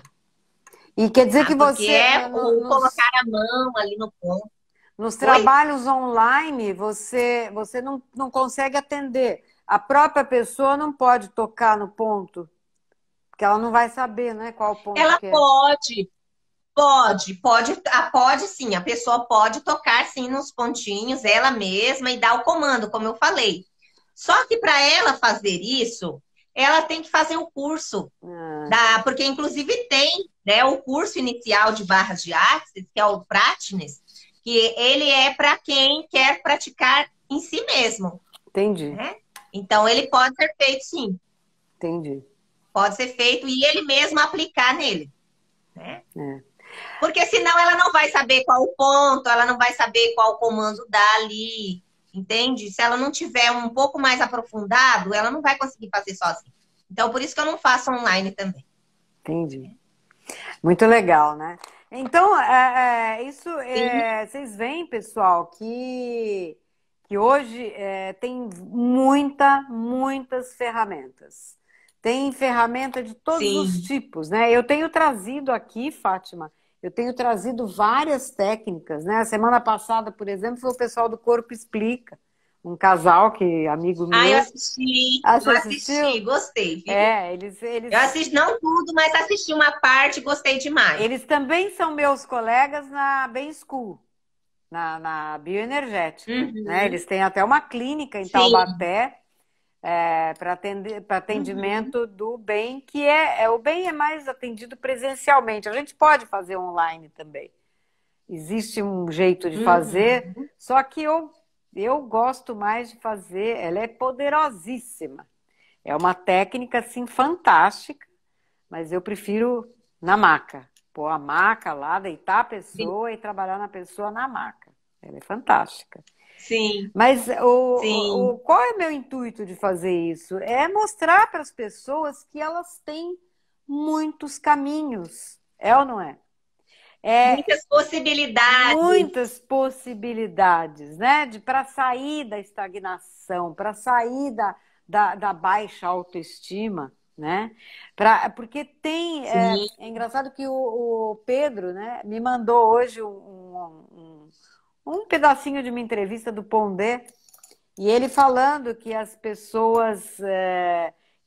E quer dizer que Porque você... o colocar a mão ali no ponto. Nos trabalhos online, você não consegue atender. A própria pessoa não pode tocar no ponto, porque ela não vai saber, né, qual ponto Ela que é. pode sim. A pessoa pode tocar sim nos pontinhos, ela mesma, e dar o comando, como eu falei. Só que para ela fazer isso, ela tem que fazer o curso. Porque, inclusive, tem, né, o curso inicial de barras de Axis, que é o Practice, que ele é para quem quer praticar em si mesmo. Entendi. Né? Então, ele pode ser feito, sim. Entendi. Pode ser feito e ele mesmo aplicar nele. Né? Porque senão ela não vai saber qual o ponto, ela não vai saber qual o comando dá ali, entende? Se ela não tiver um pouco mais aprofundado, ela não vai conseguir fazer sozinha. Então, por isso que eu não faço online também. Entendi. Muito legal, né? Então, vocês veem, pessoal, que hoje tem muitas ferramentas. Tem ferramenta de todos os tipos, né? Eu tenho trazido aqui, Fátima, eu tenho trazido várias técnicas, né? A semana passada, por exemplo, foi o pessoal do Corpo Explica, um casal amigo meu. Eu assisti, gostei. Viu? Eles... Eu assisti, não tudo, mas assisti uma parte e gostei demais. Eles também são meus colegas na Bem School, na bioenergética. Né? Eles têm até uma clínica em Taubaté para atendimento do bem, que o bem é mais atendido presencialmente. A gente pode fazer online também. Existe um jeito de fazer, só que eu gosto mais de fazer, ela é poderosíssima. É uma técnica, assim, fantástica, mas eu prefiro na maca. Pôr a maca lá, deitar a pessoa e trabalhar na pessoa na maca. Ela é fantástica. Sim. Mas qual é o meu intuito de fazer isso? É mostrar para as pessoas que elas têm muitos caminhos. É ou não é? Muitas possibilidades. Muitas possibilidades, né? Para sair da estagnação, para sair da baixa autoestima, né? Porque tem... É engraçado que o Pedro, né, me mandou hoje um pedacinho de uma entrevista do Pondé, e ele falando que as pessoas...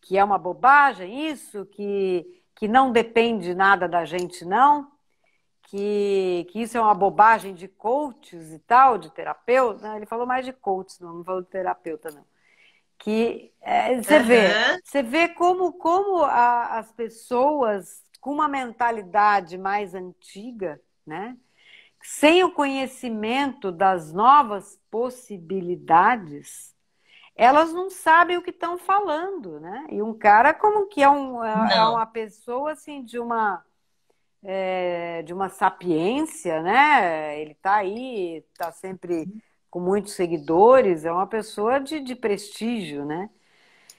que é uma bobagem isso, que não depende nada da gente, não. Que isso é uma bobagem de coaches e tal, de terapeuta. Não, ele falou mais de coaches, não falou de terapeuta, não. Que você vê como as pessoas com uma mentalidade mais antiga, né? Sem o conhecimento das novas possibilidades, elas não sabem o que estão falando, né? E um cara como que é uma pessoa assim de uma sapiência, né? Ele está aí, está sempre com muitos seguidores, é uma pessoa de prestígio, né?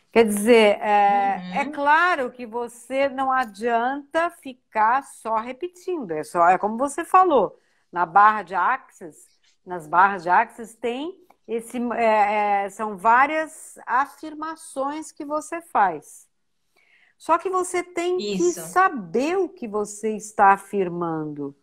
Quer dizer, é claro que você não adianta ficar só repetindo, é como você falou, nas barras de Axis tem são várias afirmações que você faz. Só que você tem que saber o que você está afirmando.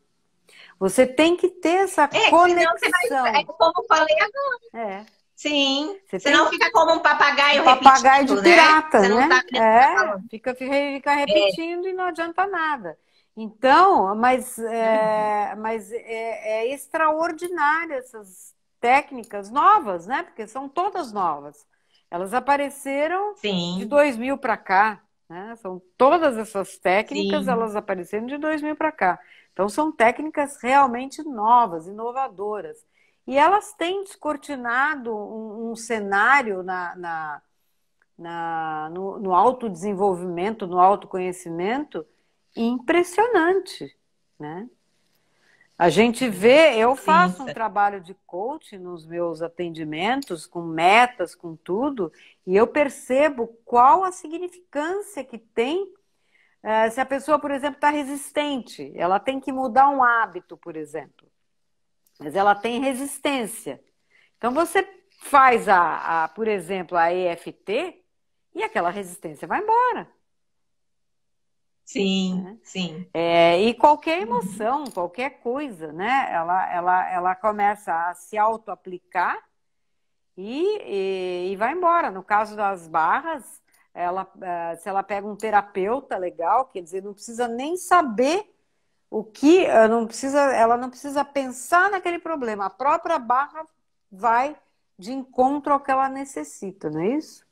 Você tem que ter essa conexão. Como eu falei agora. Sim. Senão fica como um papagaio papagaio de pirata, né? Você não sabe fica repetindo e não adianta nada. Então, mas é extraordinário essas técnicas novas, né? Porque são todas novas. Elas apareceram de 2000 para cá. Né? São todas essas técnicas, elas apareceram de 2000 para cá. Então, são técnicas realmente novas, inovadoras. E elas têm descortinado um cenário no autodesenvolvimento, no autoconhecimento impressionante. Né? A gente vê, eu Sim, faço um trabalho de coaching nos meus atendimentos, com metas, com tudo, e eu percebo qual a significância que tem se a pessoa, por exemplo, está resistente. Ela tem que mudar um hábito, por exemplo, mas ela tem resistência. Então você faz, por exemplo, a EFT e aquela resistência vai embora. sim, Né? sim. E qualquer emoção, qualquer coisa, né? Ela começa a se auto-aplicar e vai embora. No caso das barras, se ela pega um terapeuta legal, quer dizer, não precisa nem saber o que, ela não precisa pensar naquele problema. A própria barra vai de encontro ao que ela necessita, não é isso?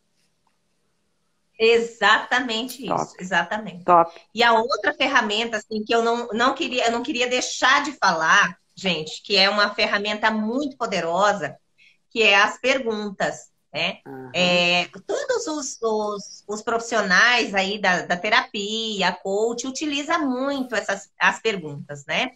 Exatamente Top, isso, exatamente. top. E a outra ferramenta, assim, que eu não queria deixar de falar, gente, que é uma ferramenta muito poderosa, que é as perguntas, né? Uhum. Todos os profissionais aí da terapia, coach, utilizam muito as perguntas, né?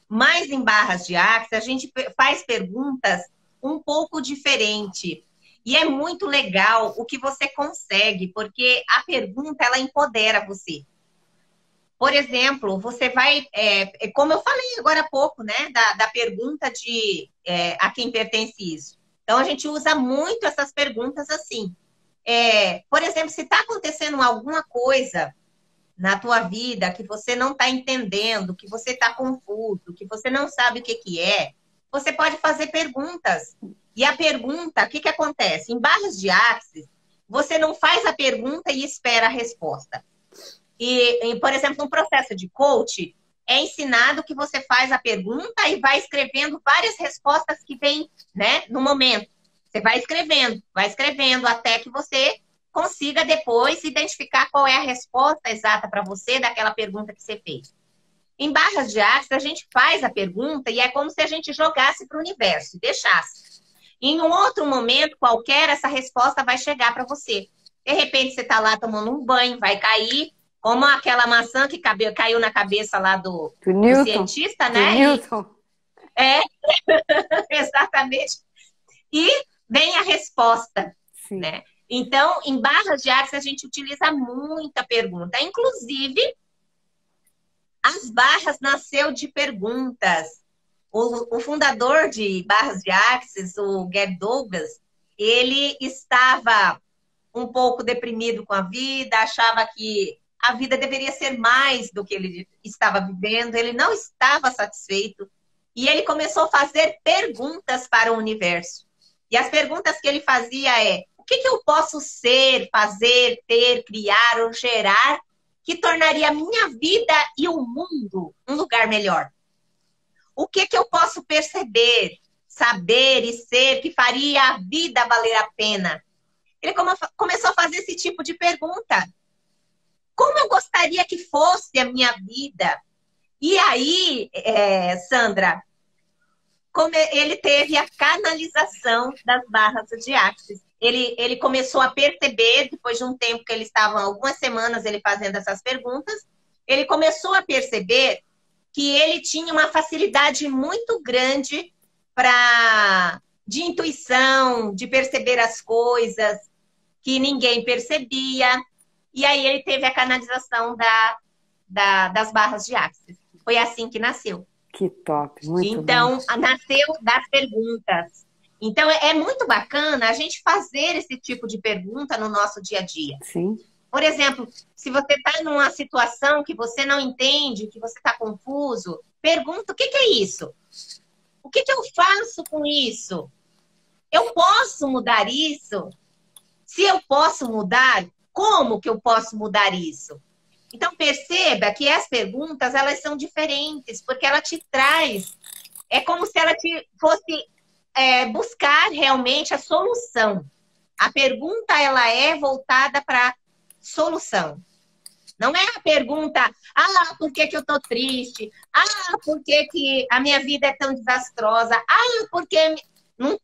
Mas em barras de Axis, a gente faz perguntas um pouco diferente. E é muito legal o que você consegue, porque a pergunta, ela empodera você. Por exemplo, você vai, como eu falei agora há pouco, né, da pergunta de a quem pertence isso. Então, a gente usa muito essas perguntas assim. Por exemplo, se está acontecendo alguma coisa na tua vida que você não está entendendo, que você está confuso, que você não sabe o que que é, você pode fazer perguntas. E a pergunta, o que que acontece? Em barras de Axis, você não faz a pergunta e espera a resposta. Por exemplo, no processo de coach, é ensinado que você faz a pergunta e vai escrevendo várias respostas que vêm, né, no momento. Você vai escrevendo até que você consiga depois identificar qual é a resposta exata para você daquela pergunta que você fez. Em barras de Axis, a gente faz a pergunta e é como se a gente jogasse para o universo, deixasse. Em um outro momento qualquer, essa resposta vai chegar para você. De repente, você está lá tomando um banho, vai cair, como aquela maçã que caiu na cabeça lá do cientista, Do né? Newton. Exatamente. E vem a resposta, Sim. né? Então, em barras de Axis, a gente utiliza muita pergunta. Inclusive, as barras nasceu de perguntas. O fundador de barras de Axis, o Gary Douglas, ele estava um pouco deprimido com a vida, achava que a vida deveria ser mais do que ele estava vivendo, ele não estava satisfeito, e ele começou a fazer perguntas para o universo. E as perguntas que ele fazia o que eu posso ser, fazer, ter, criar ou gerar que tornaria a minha vida e o mundo um lugar melhor? O que eu posso perceber, saber e ser que faria a vida valer a pena? Ele começou a fazer esse tipo de pergunta. Como eu gostaria que fosse a minha vida? E aí, Sandra, como ele teve a canalização das barras de Axis. Ele começou a perceber, depois de um tempo que ele estava, algumas semanas ele fazendo essas perguntas, ele começou a perceber que ele tinha uma facilidade muito grande de intuição, de perceber as coisas que ninguém percebia. E aí ele teve a canalização das barras de Axis. Foi assim que nasceu. Que top, muito então, bom. Nasceu das perguntas. Então, é muito bacana a gente fazer esse tipo de pergunta no nosso dia a dia. Sim. Por exemplo, se você está numa situação que você não entende, que você está confuso, pergunta: o que é isso? O que eu faço com isso? Eu posso mudar isso? Se eu posso mudar, como que eu posso mudar isso? Então, perceba que as perguntas, elas são diferentes, porque ela te traz, é como se ela te fosse buscar realmente a solução. A pergunta, ela é voltada para solução. Não é a pergunta, por que eu tô triste? Por que a minha vida é tão desastrosa? Porque num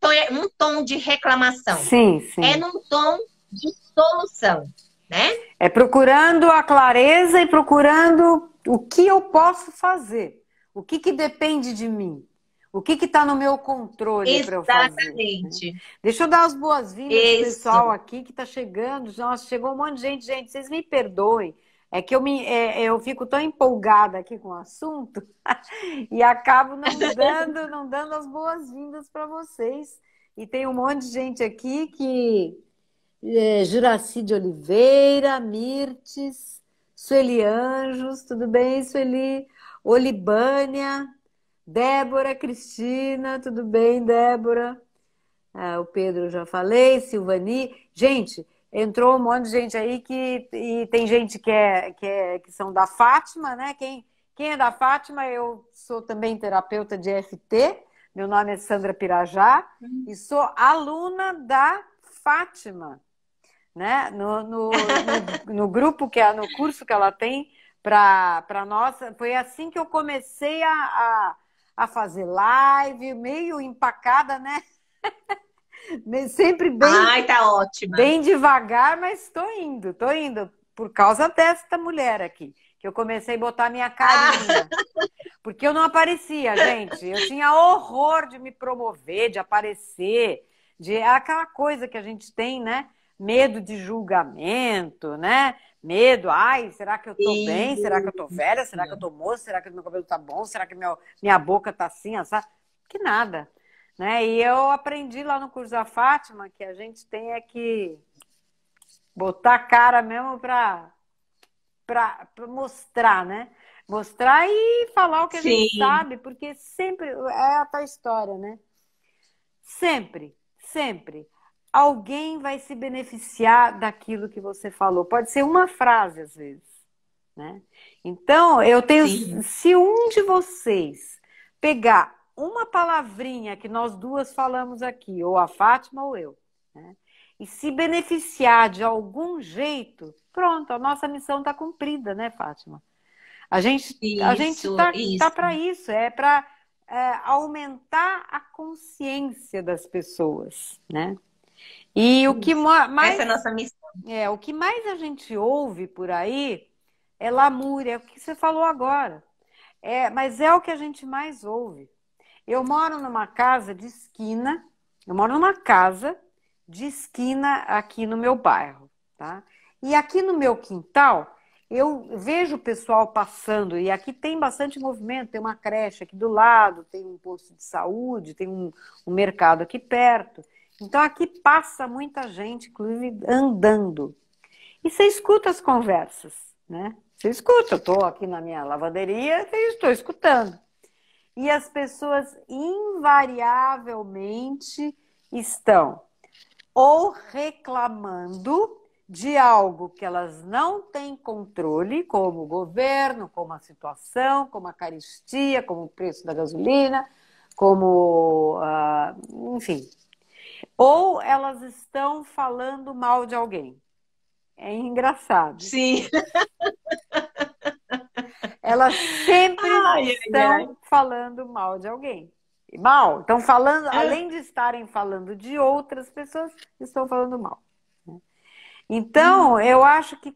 tom de reclamação. Sim, sim. É num tom de solução, né? É procurando a clareza e procurando o que eu posso fazer. O que que depende de mim? O que está no meu controle para eu fazer? Né? Exatamente. Deixa eu dar as boas-vindas pro pessoal Isso. aqui que está chegando. Nossa, chegou um monte de gente. Gente, vocês me perdoem. É que eu fico tão empolgada aqui com o assunto e acabo não dando as boas-vindas para vocês. E tem um monte de gente aqui que... Juraci de Oliveira, Mirtes, Sueli Anjos, tudo bem, Sueli? Olibânia, Débora, Cristina, tudo bem, Débora? O Pedro eu já falei, Silvani. Gente, entrou um monte de gente aí e tem gente que são da Fátima, né? Quem é da Fátima, eu sou também terapeuta de EFT, meu nome é Sandra Pirajá e sou aluna da Fátima, né? No grupo, no curso que ela tem para nossa. Foi assim que eu comecei a fazer live, meio empacada, né? Sempre Ai, tá ótima. bem devagar, mas estou indo por causa desta mulher aqui, que eu comecei a botar minha carinha. Porque eu não aparecia, gente. Eu tinha horror de me promover, de aparecer, de aquela coisa que a gente tem, né? Medo de julgamento, né? Medo, ai, será que eu tô bem? Será que eu tô velha? Será que eu tô moça? Será que meu cabelo tá bom? Será que minha boca tá assim, sabe? Que nada, né? E eu aprendi lá no curso da Fátima que a gente tem que botar a cara mesmo para mostrar, né? Mostrar e falar o que a gente sabe, porque sempre é a tal história, né? Sempre alguém vai se beneficiar daquilo que você falou. Pode ser uma frase, às vezes, né? Então, eu tenho... Se um de vocês pegar uma palavrinha que nós duas falamos aqui, ou a Fátima ou eu, né? E se beneficiar de algum jeito, pronto, a nossa missão está cumprida, né, Fátima? A gente tá para isso, é para aumentar a consciência das pessoas, né? E o que mais... Essa é a nossa missão. O que mais a gente ouve por aí é lamúria, é o que você falou agora. Mas é o que a gente mais ouve. Eu moro numa casa de esquina, aqui no meu bairro, tá? E aqui no meu quintal, eu vejo o pessoal passando, e aqui tem bastante movimento, tem uma creche aqui do lado, tem um posto de saúde, tem um mercado aqui perto. Então aqui passa muita gente, inclusive andando. E você escuta as conversas, né? Você escuta, eu estou aqui na minha lavanderia e estou escutando. E as pessoas invariavelmente estão ou reclamando de algo que elas não têm controle, como o governo, como a situação, como a carestia, como o preço da gasolina, como, enfim. Ou elas estão falando mal de alguém. É engraçado. Sim. Elas sempre estão falando mal de alguém. Mal, estão falando, além de estarem falando de outras pessoas, estão falando mal. Então, eu acho que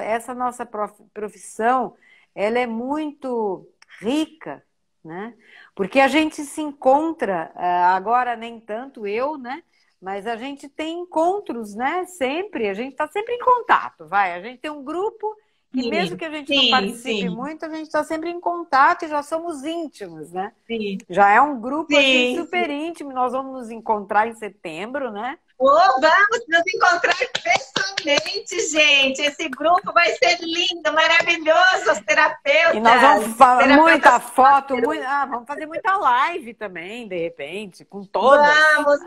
essa nossa profissão, ela é muito rica, né? Porque a gente se encontra, agora nem tanto eu, né? Mas a gente tem encontros, né? Sempre, a gente está sempre em contato, vai. A gente tem um grupo que mesmo que a gente não participe muito, a gente está sempre em contato e já somos íntimos, né? Sim. Já é um grupo assim, super íntimo. Nós vamos nos encontrar em setembro, né? Vamos nos encontrar pessoalmente, gente. Esse grupo vai ser lindo, maravilhoso, os terapeutas. E nós vamos falar muita foto, vamos fazer muita live também, de repente, com todas. Vamos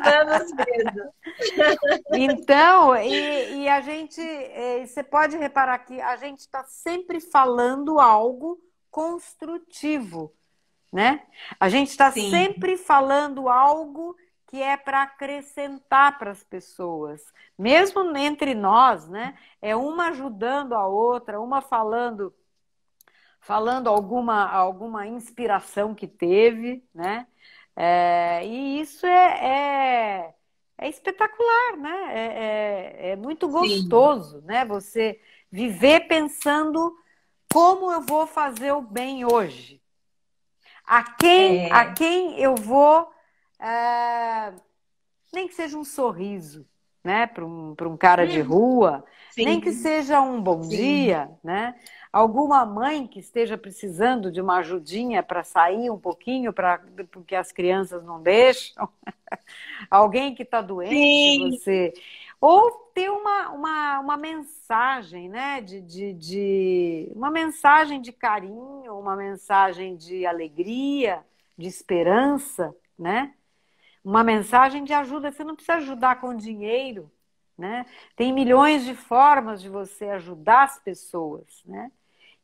mesmo. Então, e a gente, você pode reparar que a gente está sempre falando algo construtivo, né? A gente está sempre falando algo que é para acrescentar para as pessoas. Mesmo entre nós, né? É uma ajudando a outra, uma falando alguma inspiração que teve, né? E isso é espetacular, né? É muito gostoso, né? Você viver pensando como eu vou fazer o bem hoje, A quem eu vou, nem que seja um sorriso, né, para um cara de rua, nem que Sim, seja um bom sim, dia, né? Alguma mãe que esteja precisando de uma ajudinha para sair um pouquinho, porque as crianças não deixam, alguém que está doente, sim, você. Ou ter uma mensagem, né? Uma mensagem de carinho, uma mensagem de alegria, de esperança, né? Uma mensagem de ajuda. Você não precisa ajudar com dinheiro, né? Tem milhões de formas de você ajudar as pessoas, né?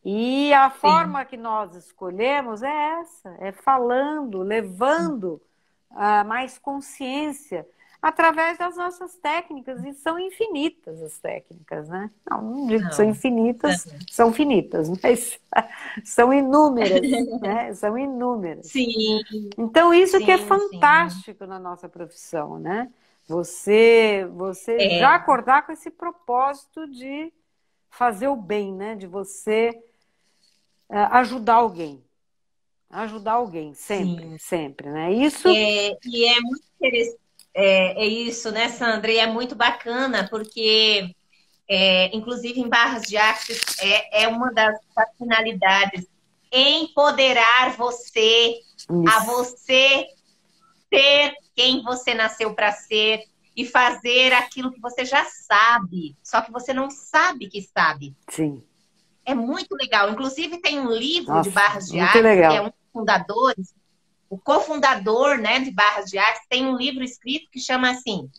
E a sim. forma que nós escolhemos é essa, é falando, levando mais consciência através das nossas técnicas, e são infinitas as técnicas, né? Não digo que são Não. infinitas, são finitas, mas são inúmeras, né? São inúmeras. Sim, Então, isso que é sim, sim. fantástico na nossa profissão, né? Você já É, acordar com esse propósito de fazer o bem, né? De você ajudar alguém. Ajudar alguém, sempre, sim. sempre, né? Isso, E é muito interessante. É isso, né, Sandra? E é muito bacana, porque, inclusive, em Barras de Axis, é uma das finalidades empoderar você, a isso, você ser quem você nasceu para ser e fazer aquilo que você já sabe, só que você não sabe que sabe. sim. É muito legal. Inclusive, tem um livro de Nossa, Barras de muito Axis, que é um legal. dos fundadores, o cofundador, né, de Barras de Axis, tem um livro escrito que chama assim,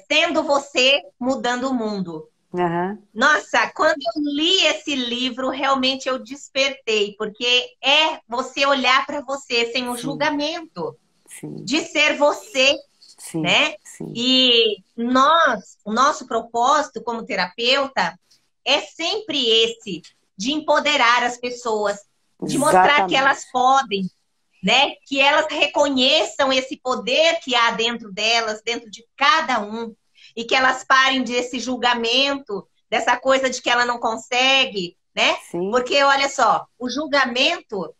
Sendo Você, Mudando o Mundo. Aham, Nossa, quando eu li esse livro, realmente eu despertei, porque é você olhar para você sem o sim, julgamento sim, de ser você, sim, né? sim. E o nosso propósito como terapeuta é sempre esse, de empoderar as pessoas, de mostrar que elas Exatamente. podem, né? Que elas reconheçam esse poder que há dentro delas, dentro de cada um, e que elas parem desse julgamento, dessa coisa de que ela não consegue, né? Sim, Porque olha só, o julgamento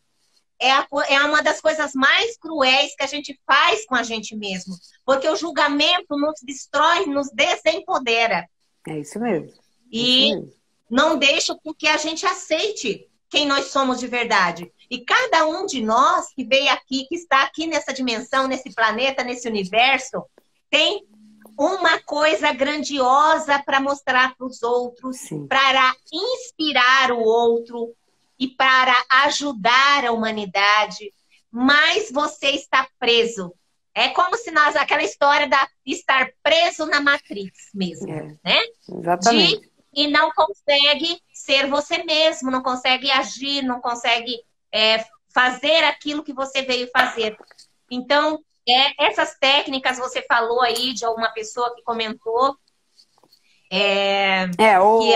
é uma das coisas mais cruéis que a gente faz com a gente mesmo, porque o julgamento nos destrói, nos desempodera é isso mesmo. É isso e mesmo. não deixa com que a gente aceite quem nós somos de verdade. E cada um de nós que veio aqui, que está aqui nessa dimensão, nesse planeta, nesse universo, tem uma coisa grandiosa para mostrar para os outros, Sim, para inspirar o outro e para ajudar a humanidade. Mas você está preso. É como se nós, aquela história da estar preso na Matrix mesmo, é, né? De exatamente. e não consegue ser você mesmo, não consegue agir, não consegue fazer aquilo que você veio fazer. Então, essas técnicas, você falou aí de alguma pessoa que comentou É, que o,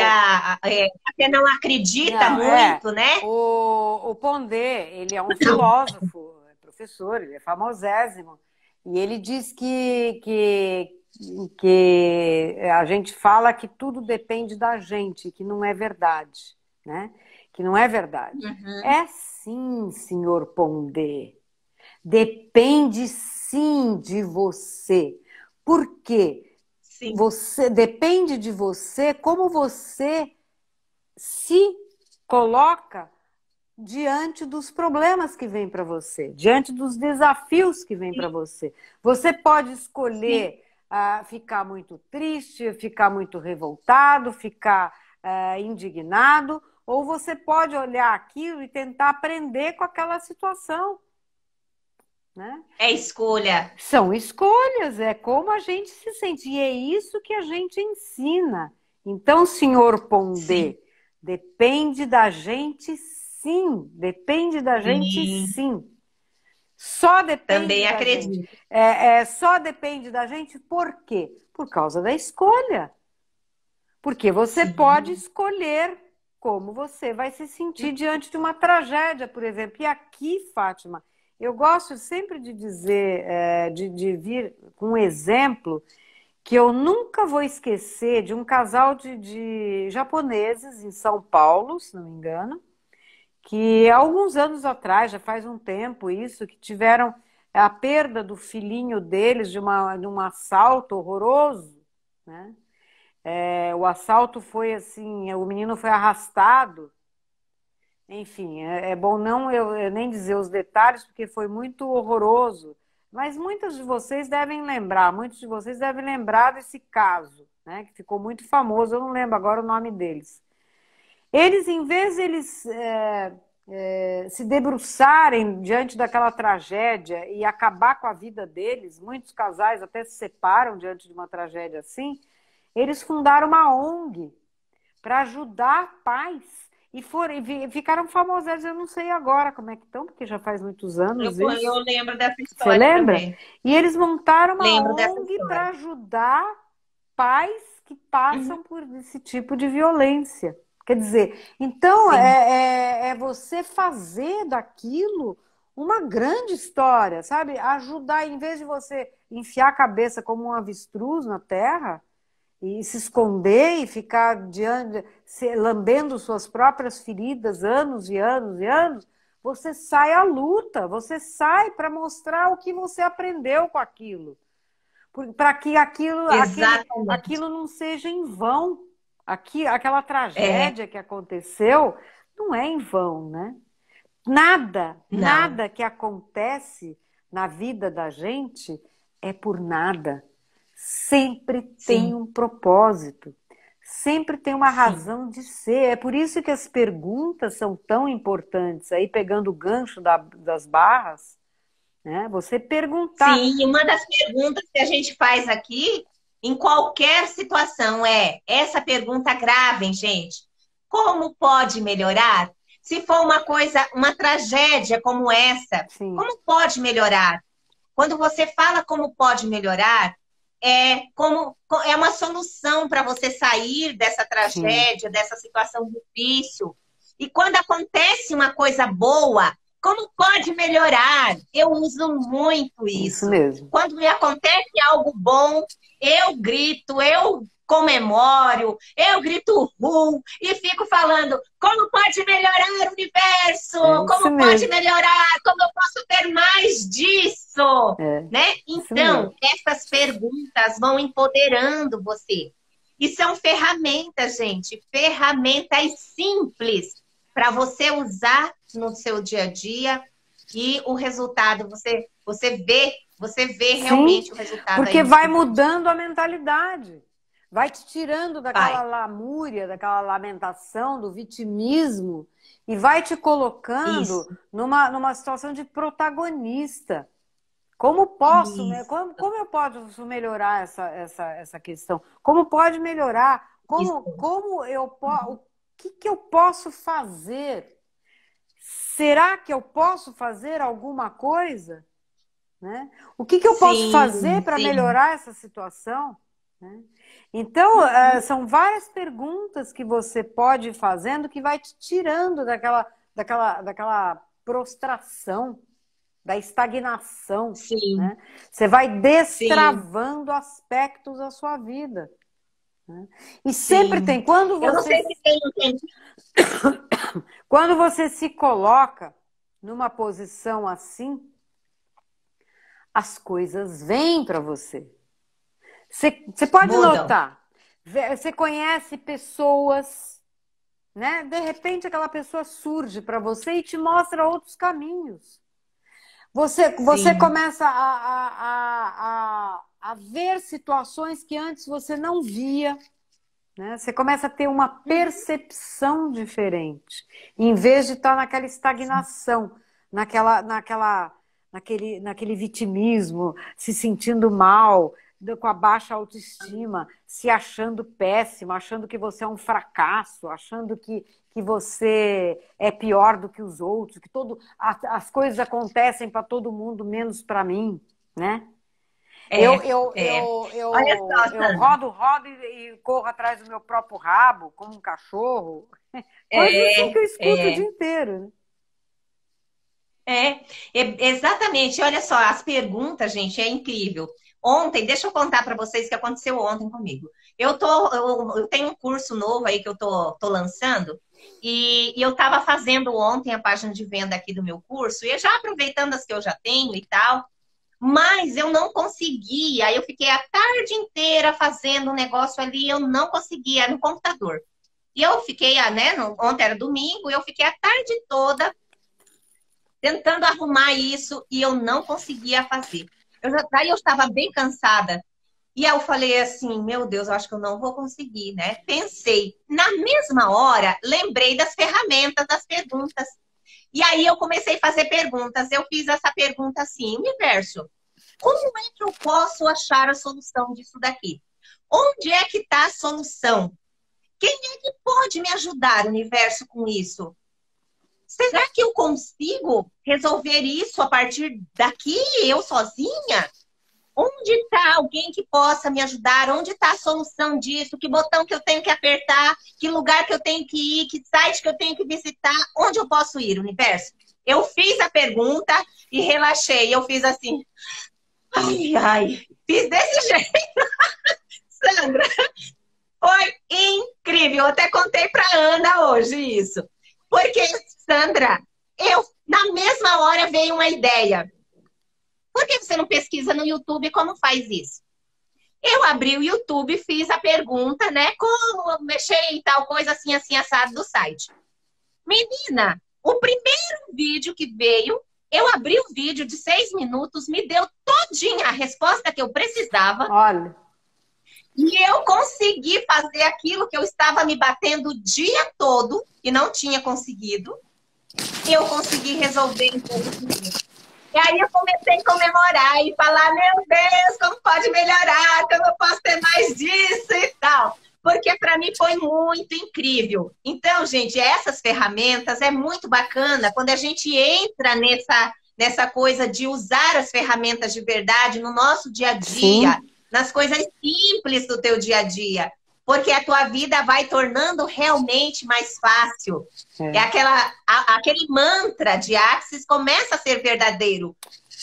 até não acredita não, muito, né? o Pondé, ele é um filósofo, é professor, ele é famosésimo, e ele diz que a gente fala que tudo depende da gente, que não é verdade, né? Que não é verdade. Uhum, É sim, senhor Pondé. Depende sim de você. Por quê? sim, Você depende de você, como você se coloca diante dos problemas que vêm para você, diante dos desafios que vêm para sim, você. Você pode sim. escolher ficar muito triste, ficar muito revoltado, ficar indignado, ou você pode olhar aquilo e tentar aprender com aquela situação, né? É escolha. São escolhas, é como a gente se sente, e é isso que a gente ensina. Então, senhor Sim, Pondé, depende da gente sim, depende da gente sim. sim. Só depende Também da gente. acredito. Só depende da gente por quê? Por causa da escolha. Porque você pode Sim. escolher como você vai se sentir diante de uma tragédia, por exemplo. E aqui, Fátima, eu gosto sempre de dizer, de vir com um exemplo que eu nunca vou esquecer de um casal de japoneses em São Paulo, se não me engano, que alguns anos atrás, já faz um tempo isso, que tiveram a perda do filhinho deles de um assalto horroroso, né? O assalto foi assim, o menino foi arrastado. Enfim, é bom não eu nem dizer os detalhes, porque foi muito horroroso. Mas muitos de vocês devem lembrar, muitos de vocês devem lembrar desse caso, né? Que ficou muito famoso, eu não lembro agora o nome deles. Eles, em vez de eles se debruçarem diante daquela tragédia e acabar com a vida deles, muitos casais até se separam diante de uma tragédia assim, eles fundaram uma ONG para ajudar pais e ficaram famosos. Eu não sei agora como é que estão, porque já faz muitos anos Eu isso. lembro dessa Você história lembra? também. E eles montaram uma Lembro dessa ONG para história. ajudar pais que Uhum, passam por esse tipo de violência. Quer dizer, então sim, é você fazer daquilo uma grande história, sabe? Ajudar, em vez de você enfiar a cabeça como um avestruz na terra e se esconder e ficar lambendo suas próprias feridas anos e anos e anos, você sai à luta, você sai para mostrar o que você aprendeu com aquilo, para que exatamente. aquilo não seja em vão. Aquela É, tragédia que aconteceu não é em vão, né? Nada, não, nada que acontece na vida da gente é por nada. Sempre tem sim, um propósito, sempre tem uma sim. razão de ser. É por isso que as perguntas são tão importantes. Aí, pegando o gancho das barras, né? Você perguntar. Sim, e uma das perguntas que a gente faz aqui, em qualquer situação, essa pergunta gravem, gente. Como pode melhorar? Se for uma coisa, uma tragédia como essa, Sim, como pode melhorar? Quando você fala como pode melhorar, é uma solução para você sair dessa sim, tragédia, dessa situação difícil. E quando acontece uma coisa boa, como pode melhorar? Eu uso muito isso isso. mesmo. Quando me acontece algo bom, eu grito, eu comemoro, eu grito e fico falando como pode melhorar o É universo, isso como pode mesmo. melhorar, como eu posso ter mais disso, É né? isso Então, mesmo. essas perguntas vão empoderando você. E são ferramentas, gente, ferramentas simples para você usar no seu dia a dia e o resultado, você vê Sim, realmente o resultado aí porque no vai seu dia a dia. mudando a mentalidade, vai te tirando daquela Vai. lamúria, daquela lamentação, do vitimismo e vai te colocando Isso, numa situação de protagonista. Como posso, isso, como eu posso melhorar essa questão? Como pode melhorar? isso. Como o que eu posso fazer? Será que eu posso fazer alguma coisa? Né? O que eu posso fazer Sim, para sim. melhorar essa situação? Né? Então, são várias perguntas que você pode ir fazendo que vai te tirando daquela prostração, da estagnação. Sim, Né? Você vai sim, destravando aspectos da sua vida. Né? E sempre tem, sim. Eu não sei se tem um tempinho. quando você se coloca numa posição assim, as coisas vêm para você. Você pode Mudam. notar, você conhece pessoas, né? De repente aquela pessoa surge para você e te mostra outros caminhos. Você Sim. começa a ver situações que antes você não via, né? Você começa a ter uma Uhum. percepção diferente, em vez de estar naquela estagnação, naquele vitimismo, se sentindo mal, com a baixa autoestima, se achando péssimo, achando que você é um fracasso, achando que você é pior do que os outros, que as coisas acontecem para todo mundo, menos para mim, né? É, é. Olha só, Eu Sandra. rodo e corro atrás do meu próprio rabo, como um cachorro. Coisas assim que É, eu escuto o dia é. inteiro. Né? É, exatamente. Olha só, as perguntas, gente, é incrível. Ontem, deixa eu contar para vocês o que aconteceu ontem comigo. Eu tenho um curso novo aí que eu tô lançando, e eu estava fazendo ontem a página de venda aqui do meu curso, e já aproveitando as que eu já tenho e tal, mas eu não conseguia. Eu fiquei a tarde inteira fazendo um negócio ali, eu não conseguia no computador. E eu fiquei, né? Ontem era domingo, eu fiquei a tarde toda tentando arrumar isso e eu não conseguia fazer. Daí eu estava bem cansada. E aí eu falei assim, meu Deus, eu acho que eu não vou conseguir, né? Pensei. Na mesma hora, lembrei das ferramentas, das perguntas. E aí eu comecei a fazer perguntas. Eu fiz essa pergunta assim, universo, como é que eu posso achar a solução disso daqui? Onde é que está a solução? Quem é que pode me ajudar, universo, com isso? Será que eu consigo resolver isso a partir daqui, eu sozinha? Onde está alguém que possa me ajudar? Onde está a solução disso? Que botão que eu tenho que apertar? Que lugar que eu tenho que ir? Que site que eu tenho que visitar? Onde eu posso ir, universo? Eu fiz a pergunta e relaxei. Eu fiz assim, ai, ai. Fiz desse jeito. Sandra, foi incrível. Eu até contei para Ana hoje isso. Porque, Sandra, na mesma hora veio uma ideia. Por que você não pesquisa no YouTube como faz isso? Eu abri o YouTube, fiz a pergunta, né? Como mexer em tal coisa assim, assim, assado do site. Menina, o primeiro vídeo que veio, eu abri o vídeo de 6 minutos, me deu todinha a resposta que eu precisava. Olha. E eu consegui fazer aquilo que eu estava me batendo o dia todo e não tinha conseguido. Eu consegui resolver em poucos minutos. E aí eu comecei a comemorar e falar, meu Deus, como pode melhorar, como eu posso ter mais disso e tal. Porque para mim foi muito incrível. Então, gente, essas ferramentas é muito bacana quando a gente entra nessa coisa de usar as ferramentas de verdade no nosso dia a dia, sim, nas coisas simples do teu dia a dia. Porque a tua vida vai tornando realmente mais fácil. É aquele mantra de Axis começa a ser verdadeiro.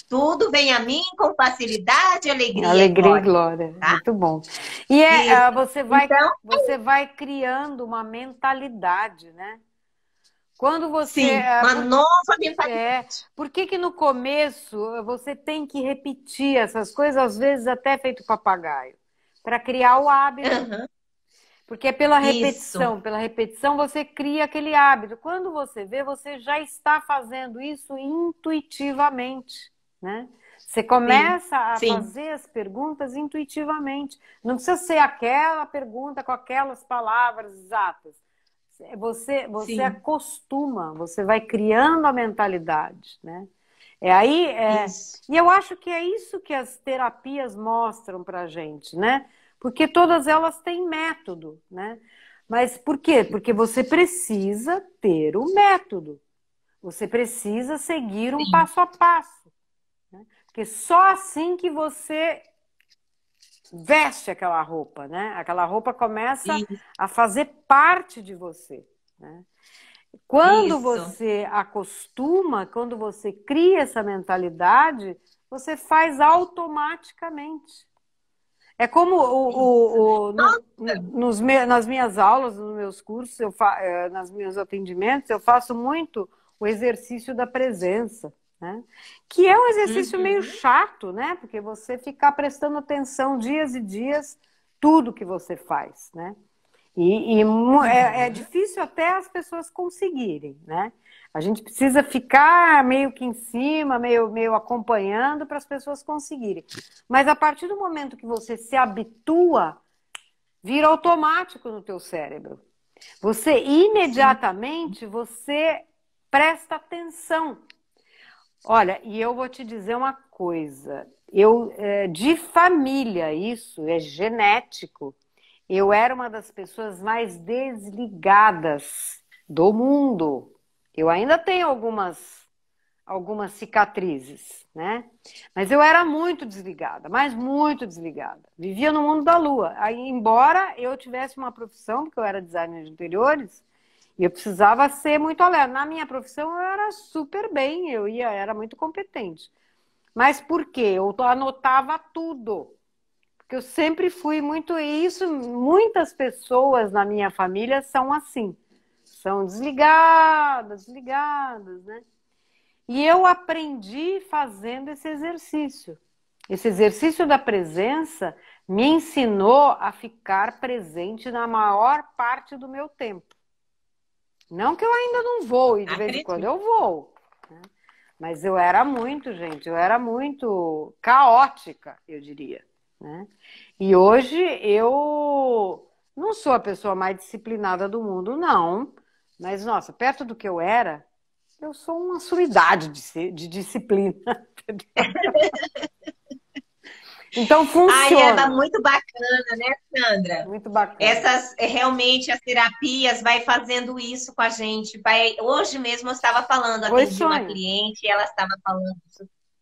Tudo vem a mim com facilidade, alegria e glória. Tá? Muito bom. E você vai criando uma mentalidade, né? Quando você... Sim, uma nova mentalidade. Por que no começo você tem que repetir essas coisas, às vezes até feito papagaio? Para criar o hábito. Uhum. Porque é pela repetição você cria aquele hábito. Quando você vê, você já está fazendo isso intuitivamente, né? Você começa a fazer as perguntas intuitivamente. Não precisa ser aquela pergunta com aquelas palavras exatas. Você acostuma, você vai criando a mentalidade, né? E eu acho que é isso que as terapias mostram pra gente, né? Porque todas elas têm método, né? Mas por quê? Porque você precisa ter o método. Você precisa seguir um passo a passo. Né? Porque só assim que você veste aquela roupa, né? Aquela roupa começa a fazer parte de você, né? Quando você acostuma, quando você cria essa mentalidade, você faz automaticamente. É como nas minhas aulas, nos meus cursos, nos meus atendimentos, eu faço muito o exercício da presença, né? Que é um exercício meio chato, né? Porque você ficar prestando atenção dias e dias, tudo que você faz, né? É difícil até as pessoas conseguirem, né? A gente precisa ficar meio que em cima, meio acompanhando para as pessoas conseguirem. Mas a partir do momento que você se habitua, vira automático no teu cérebro. Você imediatamente, você presta atenção. Olha, e eu vou te dizer uma coisa. De família, isso é genético. Eu era uma das pessoas mais desligadas do mundo. Eu ainda tenho algumas cicatrizes, né? Mas eu era muito desligada, mas muito desligada. Vivia no mundo da lua. Aí, embora eu tivesse uma profissão, porque eu era designer de interiores, e eu precisava ser muito alerta. Na minha profissão eu era super bem, era muito competente. Mas por quê? Eu anotava tudo. Porque eu sempre fui muito isso, muitas pessoas na minha família são assim, são desligadas, né? E eu aprendi fazendo esse exercício. Esse exercício da presença me ensinou a ficar presente na maior parte do meu tempo. Não que eu ainda não vou, e de vez em quando eu vou, né? Mas eu era muito, gente, eu era muito caótica, eu diria, né? E hoje eu não sou a pessoa mais disciplinada do mundo, não. Mas, nossa, perto do que eu era, eu sou uma sumidade de disciplina. Então Ai, é funciona. muito bacana, né, Sandra? Muito bacana. Realmente as terapias vai fazendo isso com a gente. Hoje mesmo eu estava falando, Oi, atendi uma Sônia. cliente e ela estava falando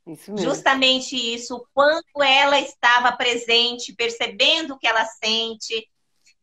Isso mesmo. justamente isso, o quanto ela estava presente, percebendo o que ela sente,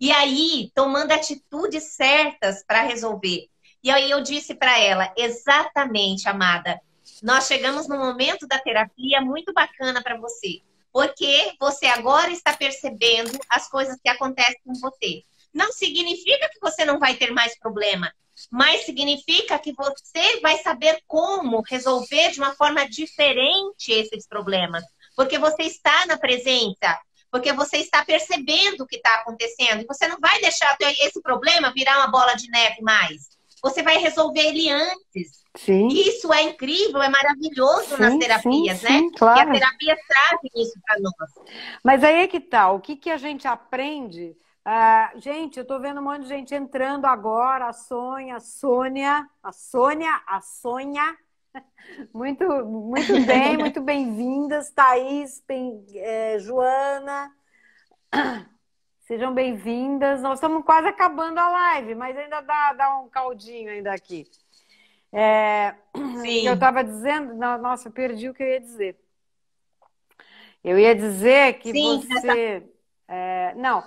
e aí tomando atitudes certas para resolver. E aí eu disse para ela, exatamente, amada, nós chegamos num momento da terapia muito bacana para você, porque você agora está percebendo as coisas que acontecem com você. Não significa que você não vai ter mais problema, mas significa que você vai saber como resolver de uma forma diferente esses problemas, porque você está na presença, porque você está percebendo o que está acontecendo, e você não vai deixar esse problema virar uma bola de neve mais. Você vai resolver ele antes. Sim, Isso é incrível, é maravilhoso nas terapias, né? sim, E as claro. terapias trazem isso para nós. Mas aí é que tá, o que que a gente aprende? Ah, gente, eu tô vendo um monte de gente entrando agora, a Sônia, a Sônia. Muito bem-vindas, Thaís, Joana, sejam bem-vindas. Nós estamos quase acabando a live, mas ainda dá um caldinho ainda aqui. O que eu Sim, estava dizendo, nossa, eu perdi o que eu ia dizer. Eu ia dizer que sim, não,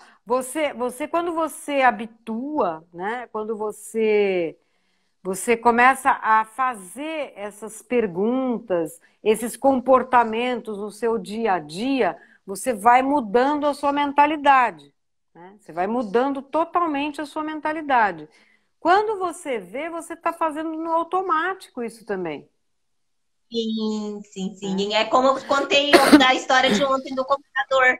quando você habitua, né? Quando você começa a fazer essas perguntas, esses comportamentos no seu dia a dia, você vai mudando a sua mentalidade, né? Você vai mudando totalmente a sua mentalidade. Quando você vê, você está fazendo no automático isso também, sim. né? É como eu contei da história de ontem do computador.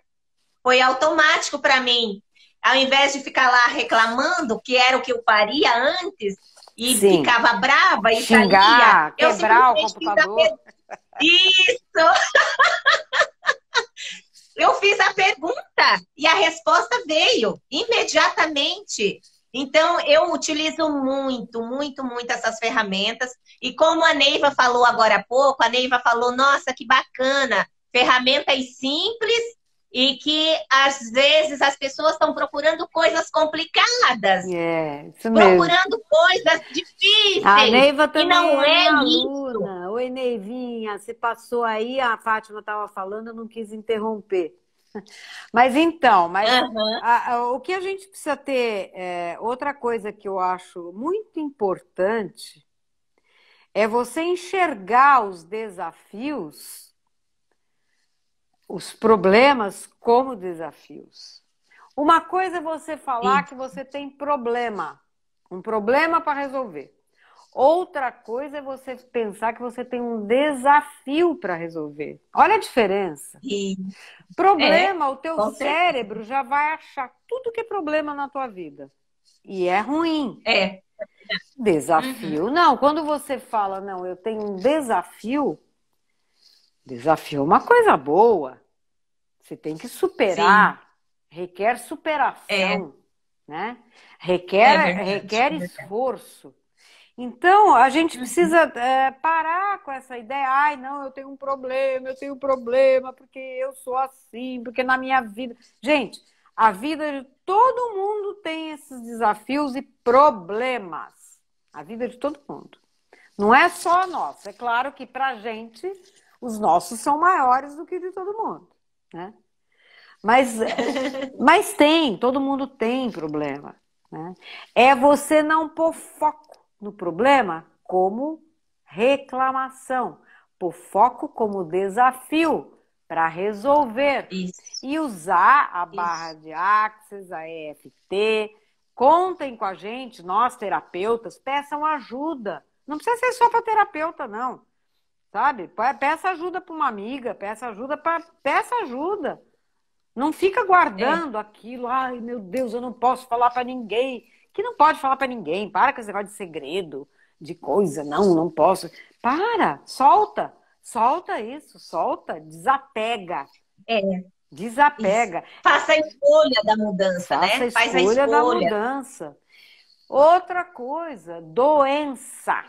Foi automático para mim. Ao invés de ficar lá reclamando, que era o que eu faria antes, e Sim, ficava brava e saía, xingar, eu quebrar o simplesmente fiz a computador. isso, eu fiz a pergunta e a resposta veio imediatamente. Então, eu utilizo muito essas ferramentas. E como a Neiva falou agora há pouco, a Neiva falou, nossa, que bacana, ferramentas simples e que, às vezes, as pessoas estão procurando coisas complicadas, É, isso mesmo. procurando coisas A difíceis. Neiva E também não é é minha isso. aluna. Oi, Neivinha, você passou aí, a Fátima estava falando, eu não quis interromper. Mas então, Aham. o que a gente precisa ter, outra coisa que eu acho muito importante é você enxergar os desafios, os problemas como desafios. Uma coisa é você falar que você tem problema, um problema para resolver. Outra coisa é você pensar que você tem um desafio para resolver. Olha a diferença. E, é, Problema, o teu com certeza. cérebro já vai achar tudo que é problema na tua vida. E é ruim. É. Desafio, Uhum. não. Quando você fala, não, eu tenho um desafio, desafio é uma coisa boa. Você tem que Sim, superar. Requer é, superação, né? é Requer verdade. esforço. Então, a gente precisa parar com essa ideia. Ai, não, eu tenho um problema, porque eu sou assim, porque na minha vida. Gente, a vida de todo mundo tem esses desafios e problemas. A vida de todo mundo. Não é só a nossa. É claro que pra gente, os nossos são maiores do que de todo mundo, né? Mas, todo mundo tem problema, né? É você não pôr foco no problema como reclamação, pôr foco como desafio para resolver. Isso. E usar a barra de Access, a EFT. Contem com a gente, nós terapeutas, peçam ajuda. Não precisa ser só para terapeuta, não. Sabe? Peça ajuda para uma amiga, peça ajuda. Não fica guardando aquilo. Ai, meu Deus, eu não posso falar para ninguém. Que não pode falar para ninguém. Para com esse negócio de segredo, de coisa. Não posso. Para, solta. Solta isso, solta, desapega. Desapega. Isso. Faça a escolha da mudança, né? Faz a escolha da mudança. Outra coisa, doença.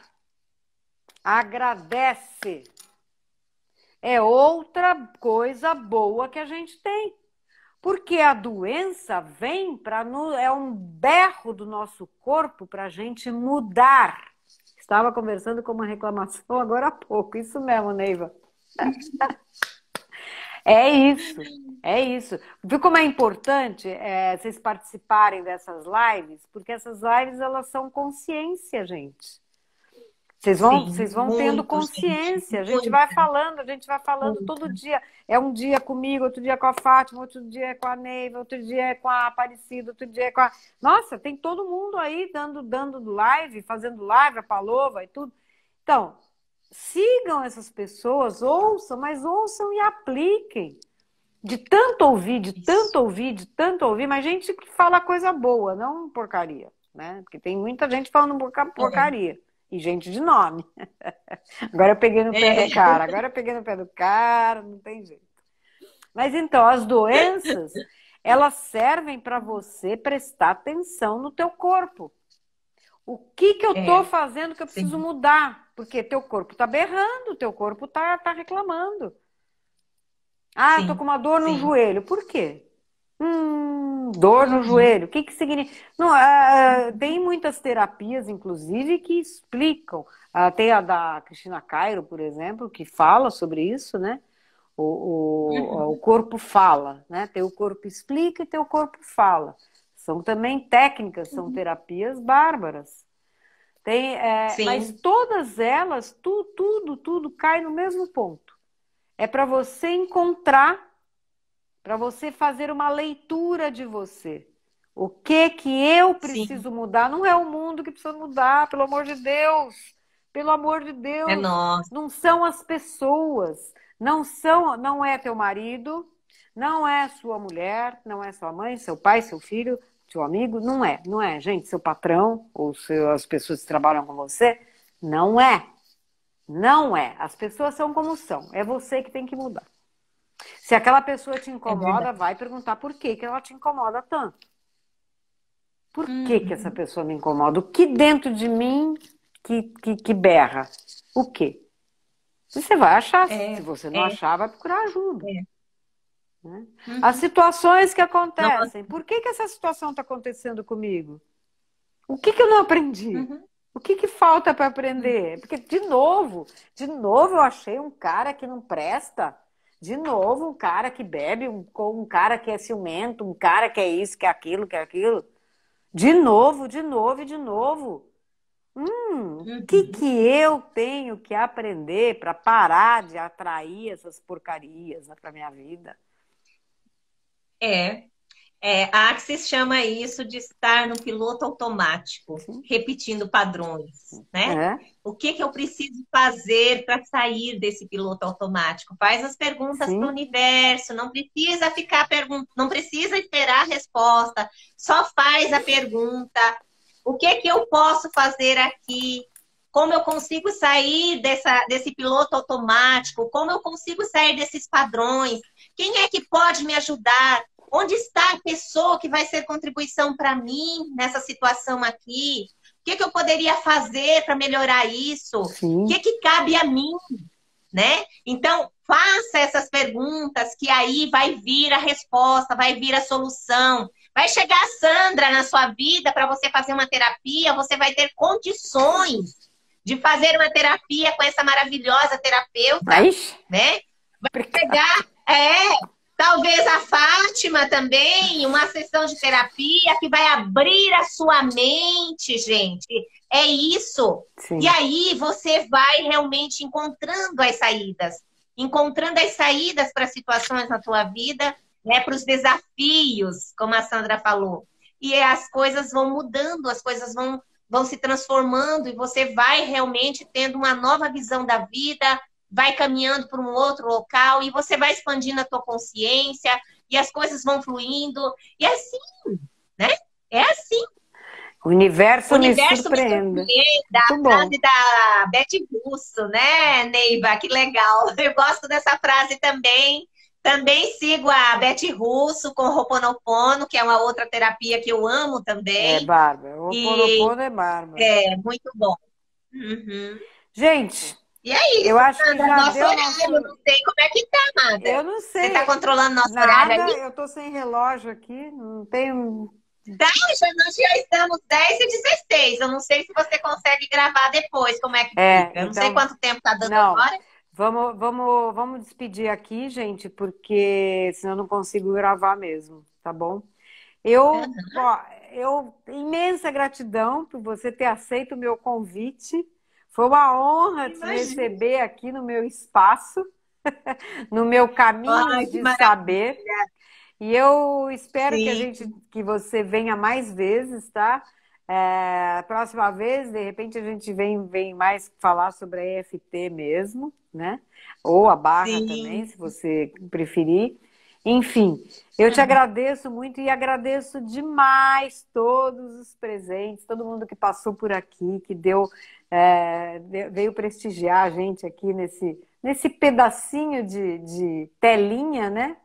Agradece. É outra coisa boa que a gente tem. Porque a doença vem é um berro do nosso corpo para a gente mudar. Estava conversando com uma reclamação agora há pouco. Isso mesmo, Neiva. É isso. Viu como é importante vocês participarem dessas lives? Porque essas lives, elas são consciência, gente. Vocês vão tendo consciência. A gente vai falando todo dia. É um dia comigo, outro dia com a Fátima, outro dia é com a Neiva, outro dia é com a Aparecida, outro dia é com a... Nossa, tem todo mundo aí dando live, fazendo live, a Palova e tudo. Então, sigam essas pessoas, ouçam, mas ouçam e apliquem. De tanto ouvir, mas gente que fala coisa boa, não porcaria, né? Porque tem muita gente falando porcaria. E gente de nome. Agora eu peguei no pé do cara, não tem jeito. Mas então, as doenças, elas servem para você prestar atenção no teu corpo. O que eu tô fazendo que eu preciso mudar? Porque teu corpo tá berrando, teu corpo tá reclamando. Eu tô com uma dor no joelho. Por quê? Dor no joelho. O que significa? Não, tem muitas terapias, inclusive, que explicam. Tem a da Cristina Cairo, por exemplo, que fala sobre isso, né? O corpo fala, né? Tem o corpo explica e tem o corpo fala. São também técnicas, são terapias bárbaras. Mas todas elas, tudo cai no mesmo ponto. É para você encontrar, para você fazer uma leitura de você. O que eu preciso mudar? Não é o mundo que precisa mudar, pelo amor de Deus. Pelo amor de Deus. É nós. Não são as pessoas. Não é teu marido, não é sua mulher, não é sua mãe, seu pai, seu filho, seu amigo. Não é, gente. Seu patrão ou as pessoas que trabalham com você. Não é. Não é. As pessoas são como são. É você que tem que mudar. Se aquela pessoa te incomoda, vai perguntar por que ela te incomoda tanto. Por que essa pessoa me incomoda? O que dentro de mim que berra? O quê? Você vai achar. Se você não achar, vai procurar ajuda. Né? As situações que acontecem. Por que essa situação está acontecendo comigo? O que eu não aprendi? O que falta para aprender? Porque, de novo eu achei um cara que não presta. De novo, um cara que bebe, um cara que é ciumento, um cara que é isso, que é aquilo, que é aquilo. De novo. O que eu tenho que aprender para parar de atrair essas porcarias para minha vida? A Axis chama isso de estar no piloto automático, repetindo padrões, né? O que eu preciso fazer para sair desse piloto automático? Faz as perguntas para o universo, não precisa ficar não precisa esperar a resposta, só faz a pergunta. O que eu posso fazer aqui? Como eu consigo sair desse piloto automático? Como eu consigo sair desses padrões? Quem é que pode me ajudar? Onde está a pessoa que vai ser contribuição para mim nessa situação aqui? O que eu poderia fazer para melhorar isso? O que cabe a mim? Né? Então, faça essas perguntas que aí vai vir a resposta, vai vir a solução. Vai chegar a Sandra na sua vida para você fazer uma terapia, você vai ter condições de fazer uma terapia com essa maravilhosa terapeuta. Né? Vai chegar... Talvez a Fátima também, uma sessão de terapia que vai abrir a sua mente, gente. É isso. E aí você vai realmente encontrando as saídas. encontrando as saídas para as situações na tua vida, né, para os desafios, como a Sandra falou. E as coisas vão mudando, as coisas vão se transformando e você vai realmente tendo uma nova visão da vida, vai caminhando para um outro local e você vai expandindo a tua consciência e as coisas vão fluindo. E é assim, né? É assim. O universo me me surpreenda. A frase da Beth Russo, né, Neiva? Que legal. Eu gosto dessa frase também. Também sigo a Beth Russo com Ho'oponopono, que é uma outra terapia que eu amo também. É, Bárbara. O Ho'oponopono é Bárbara. É, muito bom. Uhum. Gente, e é isso, eu acho que já nosso deu horário. nosso... Não sei como é que tá, Amanda. Eu não sei. Você tá controlando nosso Nada, horário aí? Eu tô sem relógio aqui, não tenho... Nós já estamos 10h16. Eu não sei se você consegue gravar depois, como é que fica. Eu não sei quanto tempo tá dando agora. Vamos despedir aqui, gente, porque senão eu não consigo gravar mesmo, tá bom? Eu, imensa gratidão por você ter aceito o meu convite. Foi uma honra te receber aqui no meu espaço, no meu caminho de saber. E eu espero que você venha mais vezes, tá? A próxima vez, de repente, a gente vem mais falar sobre a EFT mesmo, né? Ou a barra também, se você preferir. Enfim, eu te agradeço muito e agradeço demais todos os presentes, todo mundo que passou por aqui, que veio prestigiar a gente aqui nesse pedacinho de telinha, né?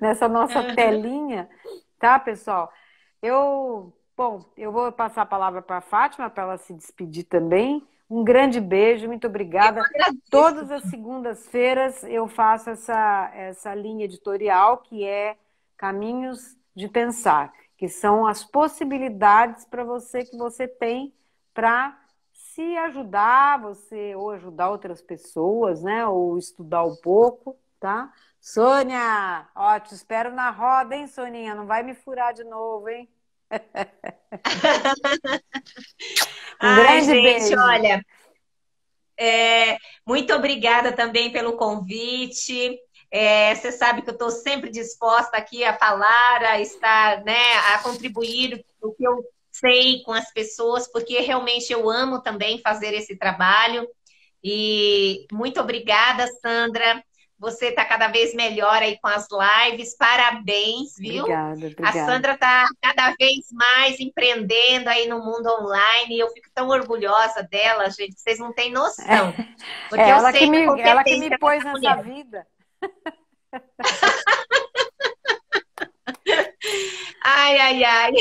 Nessa nossa telinha, tá, pessoal? Eu vou passar a palavra para a Fátima para ela se despedir também. Um grande beijo, muito obrigada. Todas as segundas-feiras eu faço essa linha editorial que é Caminhos de Pensar, que são as possibilidades para você que você tem para se ajudar, ou ajudar outras pessoas, né? Ou estudar um pouco, tá? Sônia, ó, te espero na roda, hein, Soninha? Não vai me furar de novo, hein? Grande beijo. Olha, muito obrigada também pelo convite. Você sabe que eu estou sempre disposta aqui a falar, a estar, né, a contribuir o que eu sei com as pessoas, porque realmente eu amo também fazer esse trabalho. E muito obrigada, Sandra. Você está cada vez melhor aí com as lives. Parabéns, viu? Obrigada. A Sandra está cada vez mais empreendendo aí no mundo online. E eu fico tão orgulhosa dela, gente. Vocês não têm noção. Porque ela que me pôs nessa vida. Ai.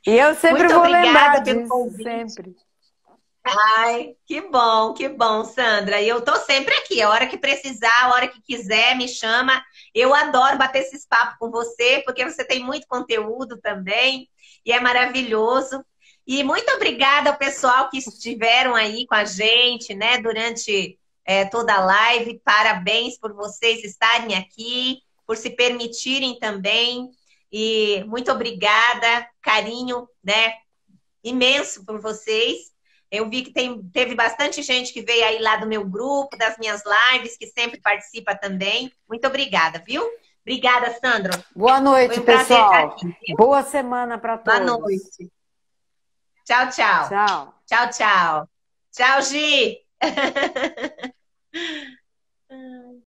E eu sempre muito vou obrigada lembrar pelo disso, convite. sempre. Ai, que bom, Sandra. E eu tô sempre aqui, a hora que precisar, a hora que quiser, me chama. Eu adoro bater esses papos com você, porque você tem muito conteúdo também, e é maravilhoso. E muito obrigada ao pessoal que estiveram aí com a gente, né, durante toda a live. Parabéns por vocês estarem aqui, por se permitirem também. E muito obrigada, carinho, né, imenso por vocês. Eu vi que teve bastante gente que veio aí lá do meu grupo, das minhas lives, que sempre participa também. Muito obrigada, viu? Obrigada, Sandra. Boa noite, pessoal. Aqui, boa semana para todos. Boa noite. Tchau. Tchau, Gi.